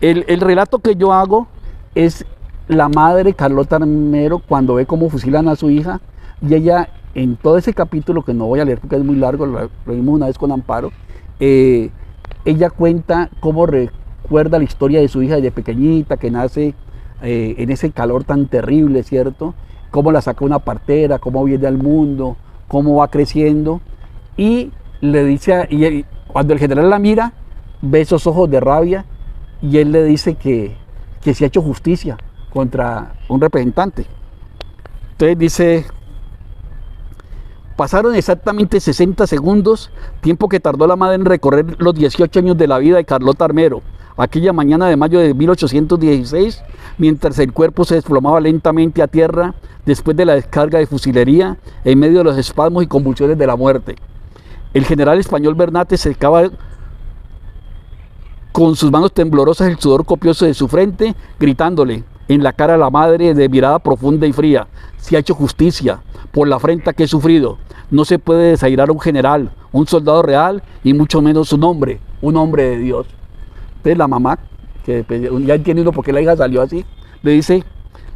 El relato que yo hago es la madre Carlota Armero cuando ve cómo fusilan a su hija, y ella en todo ese capítulo, que no voy a leer porque es muy largo, lo vimos una vez con Amparo, ella cuenta cómo recuerda la historia de su hija desde pequeñita, que nace en ese calor tan terrible, ¿cierto? Cómo la saca una partera, cómo viene al mundo, cómo va creciendo, y le dice, cuando el general la mira, ve esos ojos de rabia, y él le dice que se ha hecho justicia contra un representante. Entonces dice, pasaron exactamente 60 segundos, tiempo que tardó la madre en recorrer los 18 años de la vida de Carlota Armero, aquella mañana de mayo de 1816, mientras el cuerpo se desplomaba lentamente a tierra después de la descarga de fusilería, en medio de los espasmos y convulsiones de la muerte. El general español Bernate secaba con sus manos temblorosas el sudor copioso de su frente, gritándole en la cara a la madre de mirada profunda y fría: se ha hecho justicia por la afrenta que he sufrido. No se puede desairar a un general, un soldado real, y mucho menos un hombre de Dios. Entonces la mamá, que ya entiende uno por qué la hija salió así, le dice,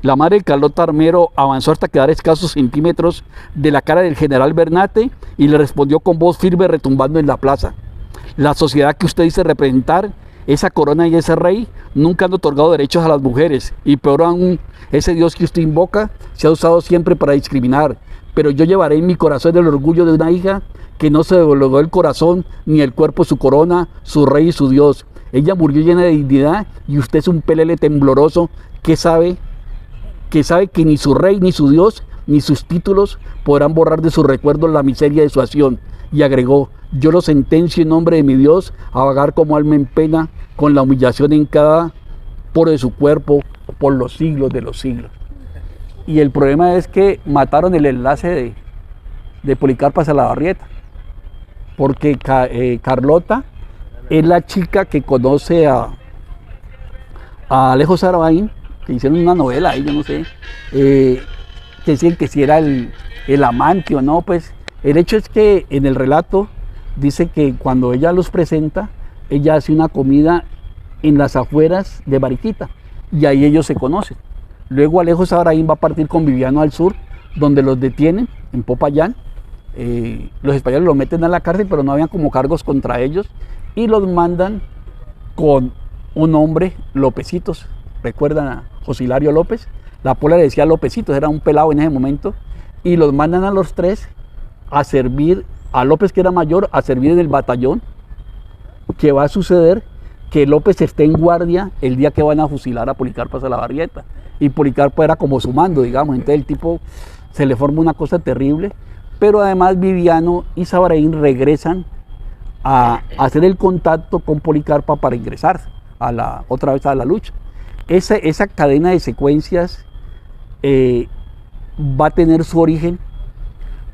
la madre de Carlota Armero avanzó hasta quedar escasos centímetros de la cara del general Bernate y le respondió con voz firme, retumbando en la plaza: la sociedad que usted dice representar, esa corona y ese rey, nunca han otorgado derechos a las mujeres, y peor aún, ese Dios que usted invoca se ha usado siempre para discriminar. Pero yo llevaré en mi corazón el orgullo de una hija que no se devolvió el corazón ni el cuerpo su corona, su rey y su Dios. Ella murió llena de dignidad, y usted es un pelele tembloroso que sabe que ni su rey, ni su Dios, ni sus títulos podrán borrar de su recuerdo la miseria de su acción. Y agregó: yo lo sentencio en nombre de mi Dios a vagar como alma en pena, con la humillación en cada poro de su cuerpo por los siglos de los siglos. Y el problema es que mataron el enlace de Policarpa Salabarrieta, porque Carlota es la chica que conoce a Alejo Sarabaín, que hicieron una novela ahí, yo no sé, que decían que si era el amante o no. Pues el hecho es que en el relato dice que cuando ella los presenta, ella hace una comida en las afueras de Mariquita, y ahí ellos se conocen. Luego Alejo Sarabaín va a partir con Viviano al sur, donde los detienen en Popayán, los españoles los meten a la cárcel, pero no habían como cargos contra ellos, y los mandan con un hombre, Lopecitos. ¿Recuerdan a José Hilario López? La Pola le decía Lopecitos, era un pelado en ese momento, y los mandan a los tres a servir, a López, que era mayor, a servir en el batallón, que va a suceder que López esté en guardia el día que van a fusilar a Policarpo Salabarrieta, y Policarpo era como su mando, digamos. Entonces el tipo, se le forma una cosa terrible, pero además Viviano y Sabaraín regresan a hacer el contacto con Policarpa para ingresar otra vez a la lucha. Esa cadena de secuencias va a tener su origen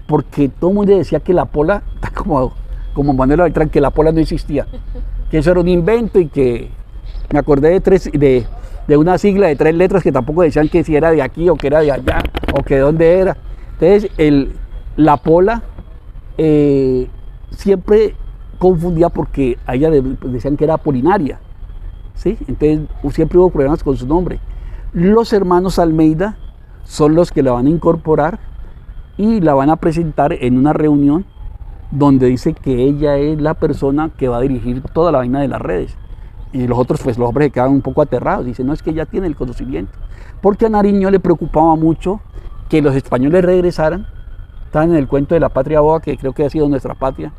porque todo el mundo decía que la Pola, como Manuel Beltrán, que la Pola no existía, que eso era un invento, y que me acordé de una sigla de 3 letras que tampoco decían que si era de aquí o que era de allá o que de dónde era. Entonces la Pola siempre confundía porque a ella decían que era Apolinaria, ¿sí? Entonces siempre hubo problemas con su nombre. Los hermanos Almeida son los que la van a incorporar y la van a presentar en una reunión donde dice que ella es la persona que va a dirigir toda la vaina de las redes. Y los otros, pues los hombres se quedan un poco aterrados, dicen, no, es que ella tiene el conocimiento. Porque a Nariño le preocupaba mucho que los españoles regresaran. Estaban en el cuento de la patria boba, que creo que ha sido nuestra patria,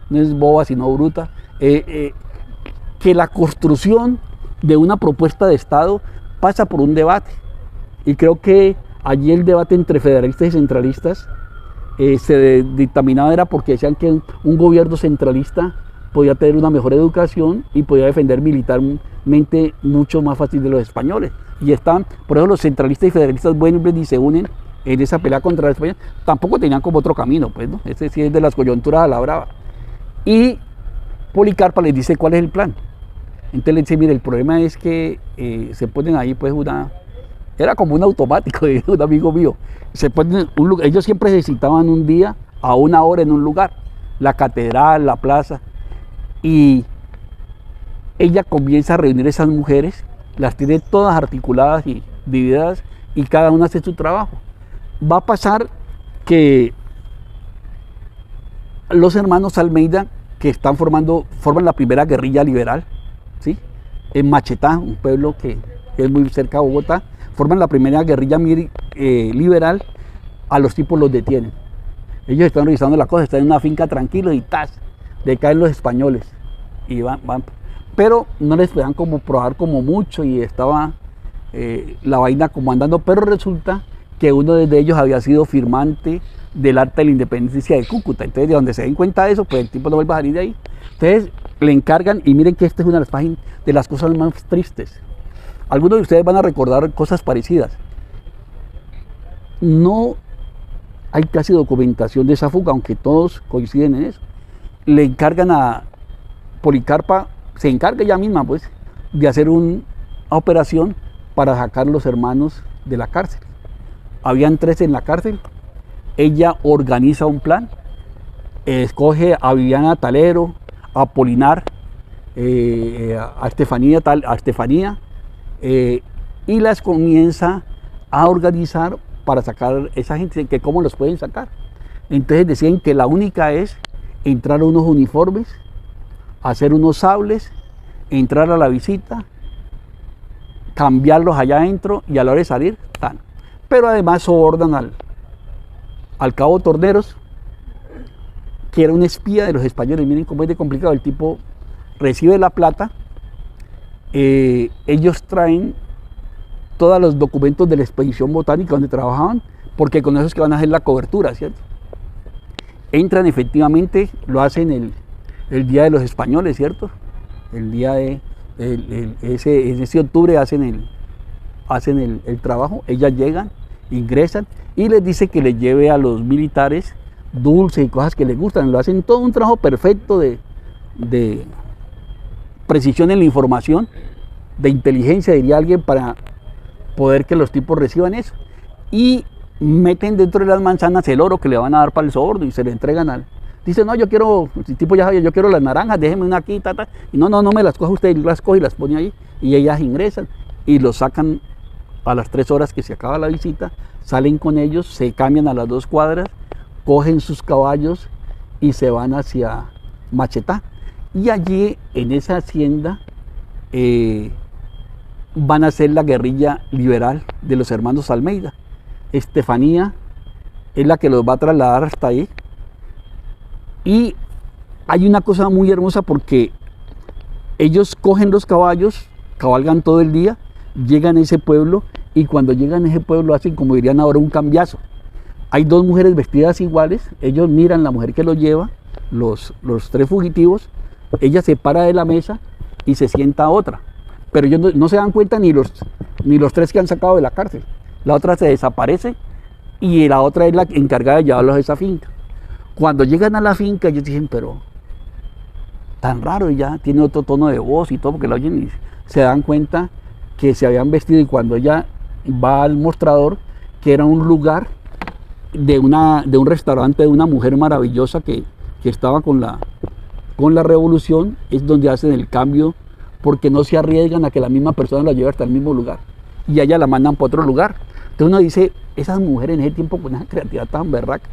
no es boba sino bruta, que la construcción de una propuesta de Estado pasa por un debate. Y creo que allí el debate entre federalistas y centralistas se dictaminaba era porque decían que un gobierno centralista podía tener una mejor educación y podía defender militarmente mucho más fácil de los españoles. Y están, por eso los centralistas y federalistas buenos y se unen en esa pelea contra los españoles. Tampoco tenían como otro camino, pues, ¿no? Ese sí es de las coyunturas a la brava. Y Policarpa les dice cuál es el plan. Entonces le dice, mire, el problema es que se ponen ahí pues era como un automático de un amigo mío. Se ponen ellos siempre se citaban un día a una hora en un lugar, la catedral, la plaza, y ella comienza a reunir esas mujeres, las tiene todas articuladas y divididas, y cada una hace su trabajo. Va a pasar que los hermanos Almeida, que forman la primera guerrilla liberal, ¿sí? En Machetá, un pueblo que es muy cerca de Bogotá, forman la primera guerrilla liberal. A los tipos los detienen. Ellos están revisando la cosa, están en una finca tranquilos y ¡tas! Le caen los españoles y van. Pero no les podían como probar como mucho y estaba la vaina como andando, pero resulta que uno de ellos había sido firmante del Acta de la Independencia de Cúcuta. Entonces, de donde se den cuenta de eso, pues el tipo no vuelve a salir de ahí. Entonces le encargan, y miren que esta es una de las páginas de las cosas más tristes. Algunos de ustedes van a recordar cosas parecidas. No hay casi documentación de esa fuga, aunque todos coinciden en eso. Le encargan a Policarpa, se encarga ella misma pues, de hacer una operación para sacar los hermanos de la cárcel. Habían 3 en la cárcel. Ella organiza un plan, escoge a Viviana Talero, a Polinar, a Estefanía, y las comienza a organizar para sacar esa gente, que cómo los pueden sacar. Entonces decían que la única es entrar a unos uniformes, hacer unos sables, entrar a la visita, cambiarlos allá adentro y a la hora de salir, tan. Pero además sobornan al cabo Torneros, que era un espía de los españoles. Miren cómo es de complicado. El tipo recibe la plata, ellos traen todos los documentos de la expedición botánica donde trabajaban, porque con eso es que van a hacer la cobertura, ¿cierto? Entran efectivamente, lo hacen el día de los españoles, ¿cierto? El día de ese octubre hacen el trabajo. Ellas llegan, ingresan y les dice que les lleve a los militares dulces y cosas que les gustan. Lo hacen todo un trabajo perfecto de precisión en la información, de inteligencia, diría alguien, para poder que los tipos reciban eso. Y meten dentro de las manzanas el oro que le van a dar para el soborno y se le entregan dice, no, yo quiero, el tipo ya sabía, yo quiero las naranjas, déjeme una aquí, tata. Y no me las coge usted, y las coge y las pone ahí. Y ellas ingresan y los sacan a las 3 horas que se acaba la visita, salen con ellos, se cambian a las 2 cuadras, cogen sus caballos y se van hacia Machetá. Y allí, en esa hacienda, van a ser la guerrilla liberal de los hermanos Almeida. Estefanía es la que los va a trasladar hasta ahí. Y hay una cosa muy hermosa porque ellos cogen los caballos, cabalgan todo el día, llegan a ese pueblo y cuando llegan a ese pueblo hacen, como dirían ahora, un cambiazo. Hay dos mujeres vestidas iguales, ellos miran la mujer que los lleva, los tres fugitivos, ella se para de la mesa y se sienta otra. Pero ellos no se dan cuenta ni los tres que han sacado de la cárcel. La otra se desaparece y la otra es la encargada de llevarlos a esa finca. Cuando llegan a la finca ellos dicen, pero tan raro, y ya tiene otro tono de voz y todo, porque la oyen y se dan cuenta que se habían vestido, y cuando ella va al mostrador, que era un lugar de un restaurante de una mujer maravillosa que estaba con la revolución, es donde hacen el cambio, porque no se arriesgan a que la misma persona la lleve hasta el mismo lugar y a ella la mandan para otro lugar. Entonces uno dice, esas mujeres en ese tiempo con esa creatividad tan berraca,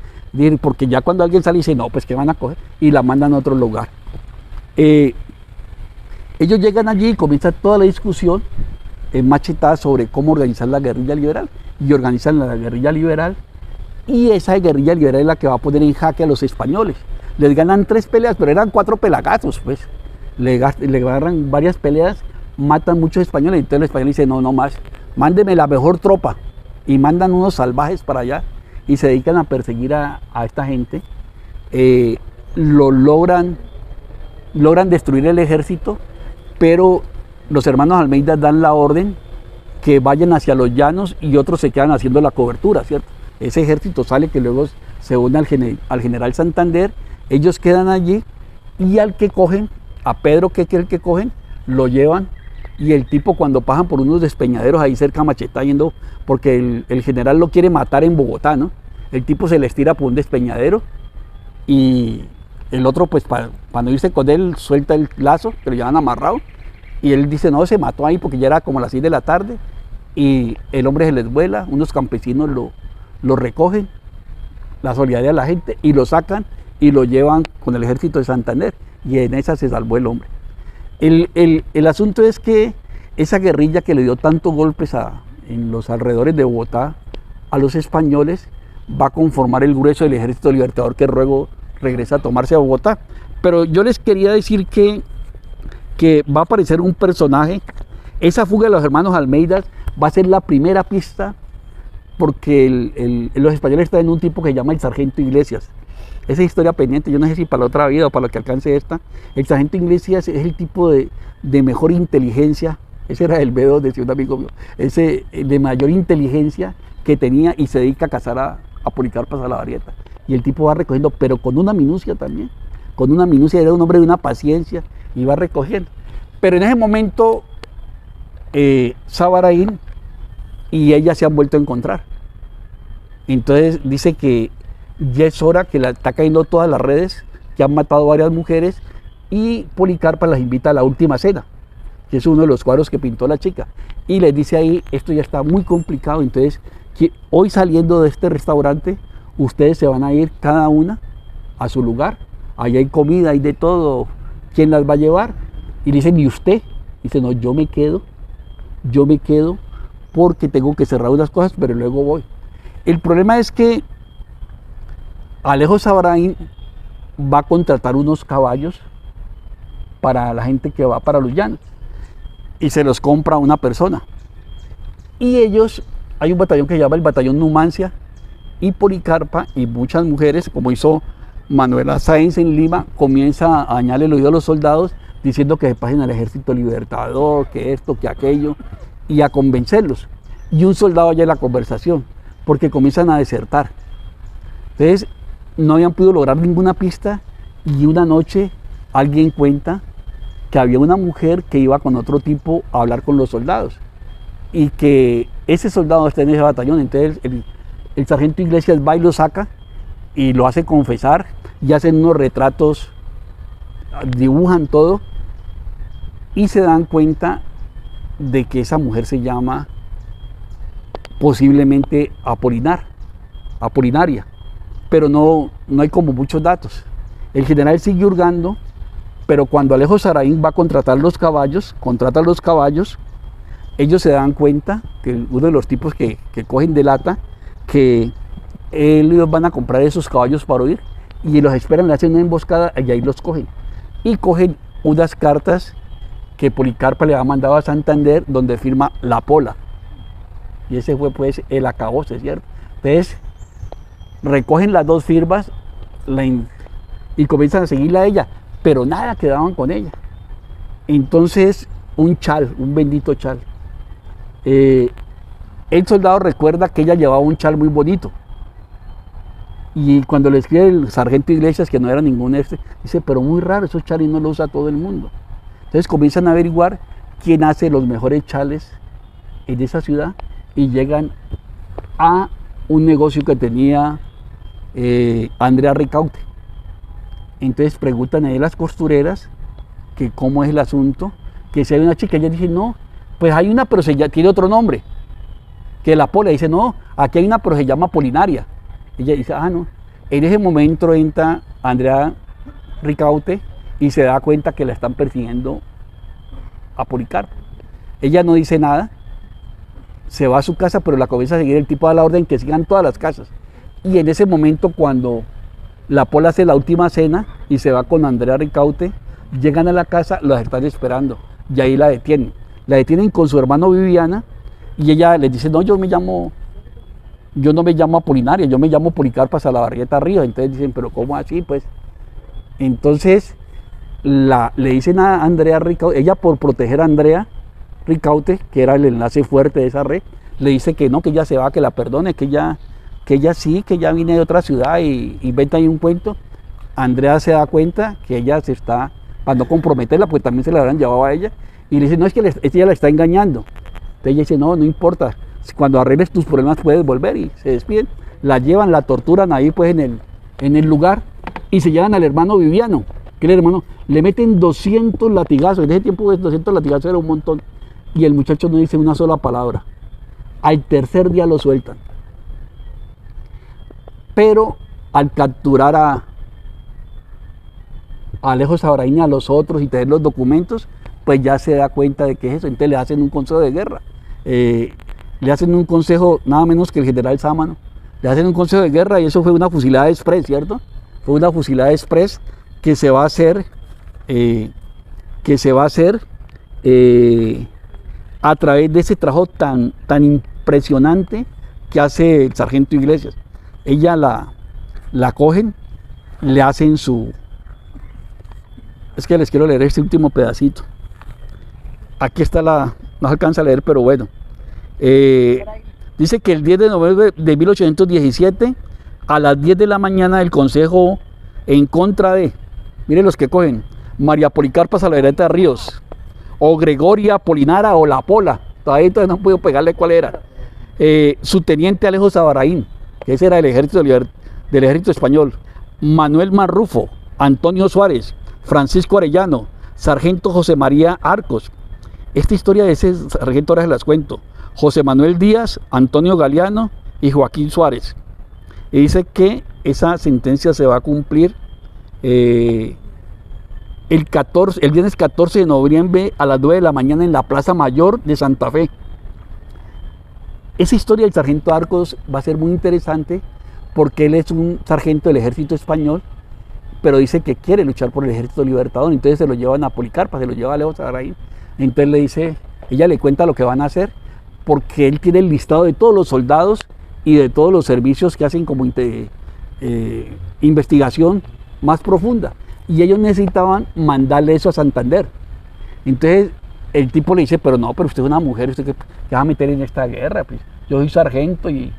porque ya cuando alguien sale y dice, no, pues que van a coger, y la mandan a otro lugar. Ellos llegan allí y comienza toda la discusión en Machetá sobre cómo organizar la guerrilla liberal, y organizan la guerrilla liberal, y esa guerrilla liberal es la que va a poner en jaque a los españoles. Les ganan 3 peleas, pero eran 4 pelagazos, pues. Le agarran varias peleas, matan muchos españoles, y entonces los españoles dicen, no más, mándeme la mejor tropa, y mandan unos salvajes para allá, y se dedican a perseguir a esta gente. Logran destruir el ejército, pero los hermanos Almeida dan la orden que vayan hacia los llanos y otros se quedan haciendo la cobertura, ¿cierto? Ese ejército sale, que luego se une al general Santander, ellos quedan allí, y al que cogen, a Pedro, que es el que cogen, lo llevan, y el tipo, cuando pasan por unos despeñaderos ahí cerca de Machetá, yendo, porque el general lo quiere matar en Bogotá, ¿no? El tipo se les tira por un despeñadero, y el otro, pues para no irse con él, suelta el lazo, que lo llevan amarrado, y él dice, no, se mató ahí porque ya era como las 6 de la tarde, y el hombre se les vuela, unos campesinos lo recogen, la solidaridad de la gente, y lo sacan y lo llevan con el ejército de Santander, y en esa se salvó el hombre. El asunto es que esa guerrilla que le dio tantos golpes en los alrededores de Bogotá a los españoles va a conformar el grueso del ejército libertador, que luego regresa a tomarse a Bogotá. Pero yo les quería decir que va a aparecer un personaje. Esa fuga de los hermanos Almeida va a ser la primera pista, porque los españoles están en un tipo que se llama el sargento Iglesias. Esa historia pendiente, yo no sé si para la otra vida o para lo que alcance esta. El sargento Iglesias es el tipo de mejor inteligencia, ese era el B2, decía un amigo mío, ese de mayor inteligencia que tenía, y se dedica a cazar a Policarpa Salabarrieta. Y el tipo va recogiendo, pero con una minucia también, con una minucia, era un hombre de una paciencia, y va recogiendo. Pero en ese momento, Sabaraín y ella se han vuelto a encontrar. Entonces dice que ya es hora, que la está cayendo todas las redes, que han matado varias mujeres, y Policarpa las invita a la última cena, que es uno de los cuadros que pintó la chica, y les dice ahí, esto ya está muy complicado, entonces hoy saliendo de este restaurante, ustedes se van a ir cada una a su lugar, allá hay comida, hay de todo, ¿quién las va a llevar? Y dicen, ¿y usted? Dice, no, yo me quedo porque tengo que cerrar unas cosas, pero luego voy. El problema es que Alejo Sabaraín va a contratar unos caballos para la gente que va para los llanos, y se los compra una persona. Y ellos, hay un batallón que se llama el batallón Numancia, y Policarpa y muchas mujeres, como hizo Manuela Sáenz en Lima, comienza a dañarle el oído a los soldados, diciendo que se pasen al ejército libertador, que esto, que aquello, y a convencerlos. Y un soldado halla la conversación, porque comienzan a desertar. Entonces, no habían podido lograr ninguna pista, y una noche alguien cuenta que había una mujer que iba con otro tipo a hablar con los soldados, y que ese soldado está en ese batallón. Entonces el sargento Iglesias va y lo saca y lo hace confesar, y hacen unos retratos, dibujan todo, y se dan cuenta de que esa mujer se llama posiblemente Apolinaria. pero no hay como muchos datos. El general sigue hurgando, pero cuando Alejo Saraín va a contratar los caballos, contrata los caballos, ellos se dan cuenta, que uno de los tipos que cogen delata, que ellos van a comprar esos caballos para huir, y los esperan, le hacen una emboscada y ahí los cogen. Y cogen unas cartas que Policarpa le ha mandado a Santander, donde firma La Pola. Y ese fue pues el acabose, ¿cierto? Entonces, recogen las dos firmas y comienzan a seguirla a ella, pero nada quedaban con ella. Entonces, un bendito chal. El soldado recuerda que ella llevaba un chal muy bonito. Y cuando le escribe el sargento Iglesias, que no era ningún dice, pero muy raro, esos chales no los usa todo el mundo. Entonces comienzan a averiguar quién hace los mejores chales en esa ciudad y llegan a un negocio que tenía Andrea Ricaute. Entonces preguntan a las costureras que cómo es el asunto, que si hay una chica, ella dice, no, pues hay una, pero tiene otro nombre, que la Pola. Dice, no, aquí hay una, pero se llama Polinaria. Ella dice, no. En ese momento entra Andrea Ricaute y se da cuenta que la están persiguiendo a Policarpo. Ella no dice nada, se va a su casa, pero la comienza a seguir el tipo, da la orden que sigan todas las casas. Y en ese momento, cuando la Pola hace la última cena y se va con Andrea Ricaute, llegan a la casa, las están esperando y ahí la detienen. La detienen con su hermano Viviana y ella les dice, no, yo no me llamo Apolinaria, yo me llamo Policarpa Salabarrieta Ríos. Entonces dicen, pero ¿cómo así? Pues entonces le dicen a Andrea Ricaute, ella por proteger a Andrea Ricaute, que era el enlace fuerte de esa red, le dice que no, que ella se va, que la perdone, que ella viene de otra ciudad y inventa ahí un cuento. Andrea se da cuenta que ella se está, para no comprometerla, pues también se la habrán llevado a ella, y le dice, no, es que ella la está engañando. Entonces ella dice, no importa, cuando arregles tus problemas puedes volver, y se despiden. La llevan, la torturan ahí pues en el lugar, y se llevan al hermano Viviano, que el hermano, le meten 200 latigazos, en ese tiempo 200 latigazos era un montón, y el muchacho no dice una sola palabra. Al tercer día lo sueltan. Pero al capturar a Alejo Saraín y a los otros y tener los documentos, pues ya se da cuenta de que es eso. Entonces le hacen un consejo de guerra. Le hacen un consejo, nada menos que el general Sámano, le hacen un consejo de guerra, y eso fue una fusilada express, ¿cierto? Fue una fusilada express que se va a hacer, a través de ese trabajo tan impresionante que hace el sargento Iglesias. Ella la cogen, le hacen es que les quiero leer este último pedacito. Aquí está no se alcanza a leer, pero bueno. Dice que el 10 de noviembre de 1817, a las 10 de la mañana, el consejo en contra de, miren los que cogen, María Policarpa Salabarrieta Ríos, o Gregoria Apolinara, o La Pola, todavía no puedo pegarle cuál era, su teniente Alejo Saraín, que ese era del ejército español, Manuel Marrufo, Antonio Suárez, Francisco Arellano, sargento José María Arcos. Esta historia de ese sargento ahora se las cuento. José Manuel Díaz, Antonio Galeano y Joaquín Suárez. Y dice que esa sentencia se va a cumplir el viernes 14 de noviembre a las 9 de la mañana en la Plaza Mayor de Santa Fe. Esa historia del sargento Arcos va a ser muy interesante porque él es un sargento del ejército español, pero dice que quiere luchar por el ejército libertador. Entonces se lo llevan a Policarpa, se lo lleva a Alejo Saraín. Entonces ella le cuenta lo que van a hacer, porque él tiene el listado de todos los soldados y de todos los servicios que hacen como investigación más profunda. Y ellos necesitaban mandarle eso a Santander. Entonces el tipo le dice, pero usted es una mujer, ¿usted qué va a meter en esta guerra? Pues yo soy sargento. Y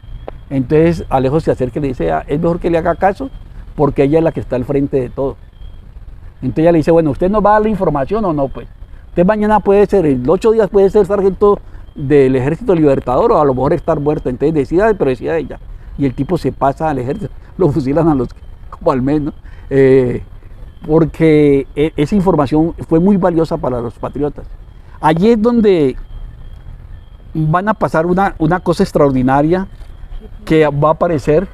entonces Alejo se acerca y le dice, es mejor que le haga caso, porque ella es la que está al frente de todo. Entonces ella le dice, bueno, ¿usted nos va a dar la información o no? Pues usted mañana puede ser, en 8 días puede ser sargento del ejército libertador, o a lo mejor estar muerto. Entonces decida, pero decida ella. Y el tipo se pasa al ejército, lo fusilan como al mes, ¿no? Porque esa información fue muy valiosa para los patriotas. Allí es donde van a pasar una cosa extraordinaria que va a aparecer.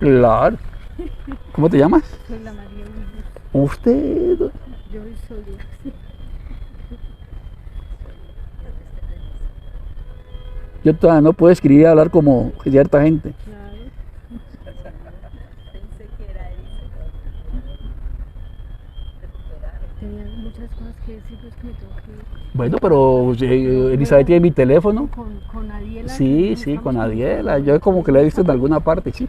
Claro. ¿Cómo te llamas? Soy la María Willis. Usted. Yo soy sí. Yo todavía no puedo escribir y hablar como cierta gente. Claro. Pensé que era eso. Tenía muchas cosas que decir, pues que me tengo que ir. Bueno, pero Elizabeth tiene mi teléfono. Con Adiela. Sí, que sí, estamos con en- Adiela. Yo como que la he visto en alguna parte, sí.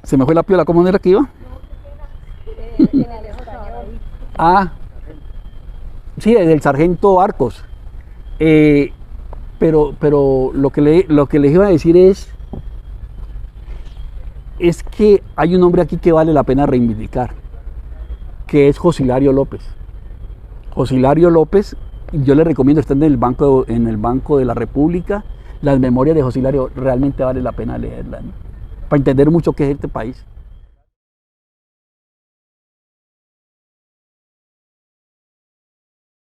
Se me fue la piola, ¿cómo era que iba? En el español. Ah, sí, del sargento Arcos. Pero lo que les iba a decir es que hay un hombre aquí que vale la pena reivindicar, que es Josilario López. Josilario López, yo le recomiendo, está en el Banco de la República. Las memorias de Josilario realmente vale la pena leerlas, ¿no? Para entender mucho qué es este país.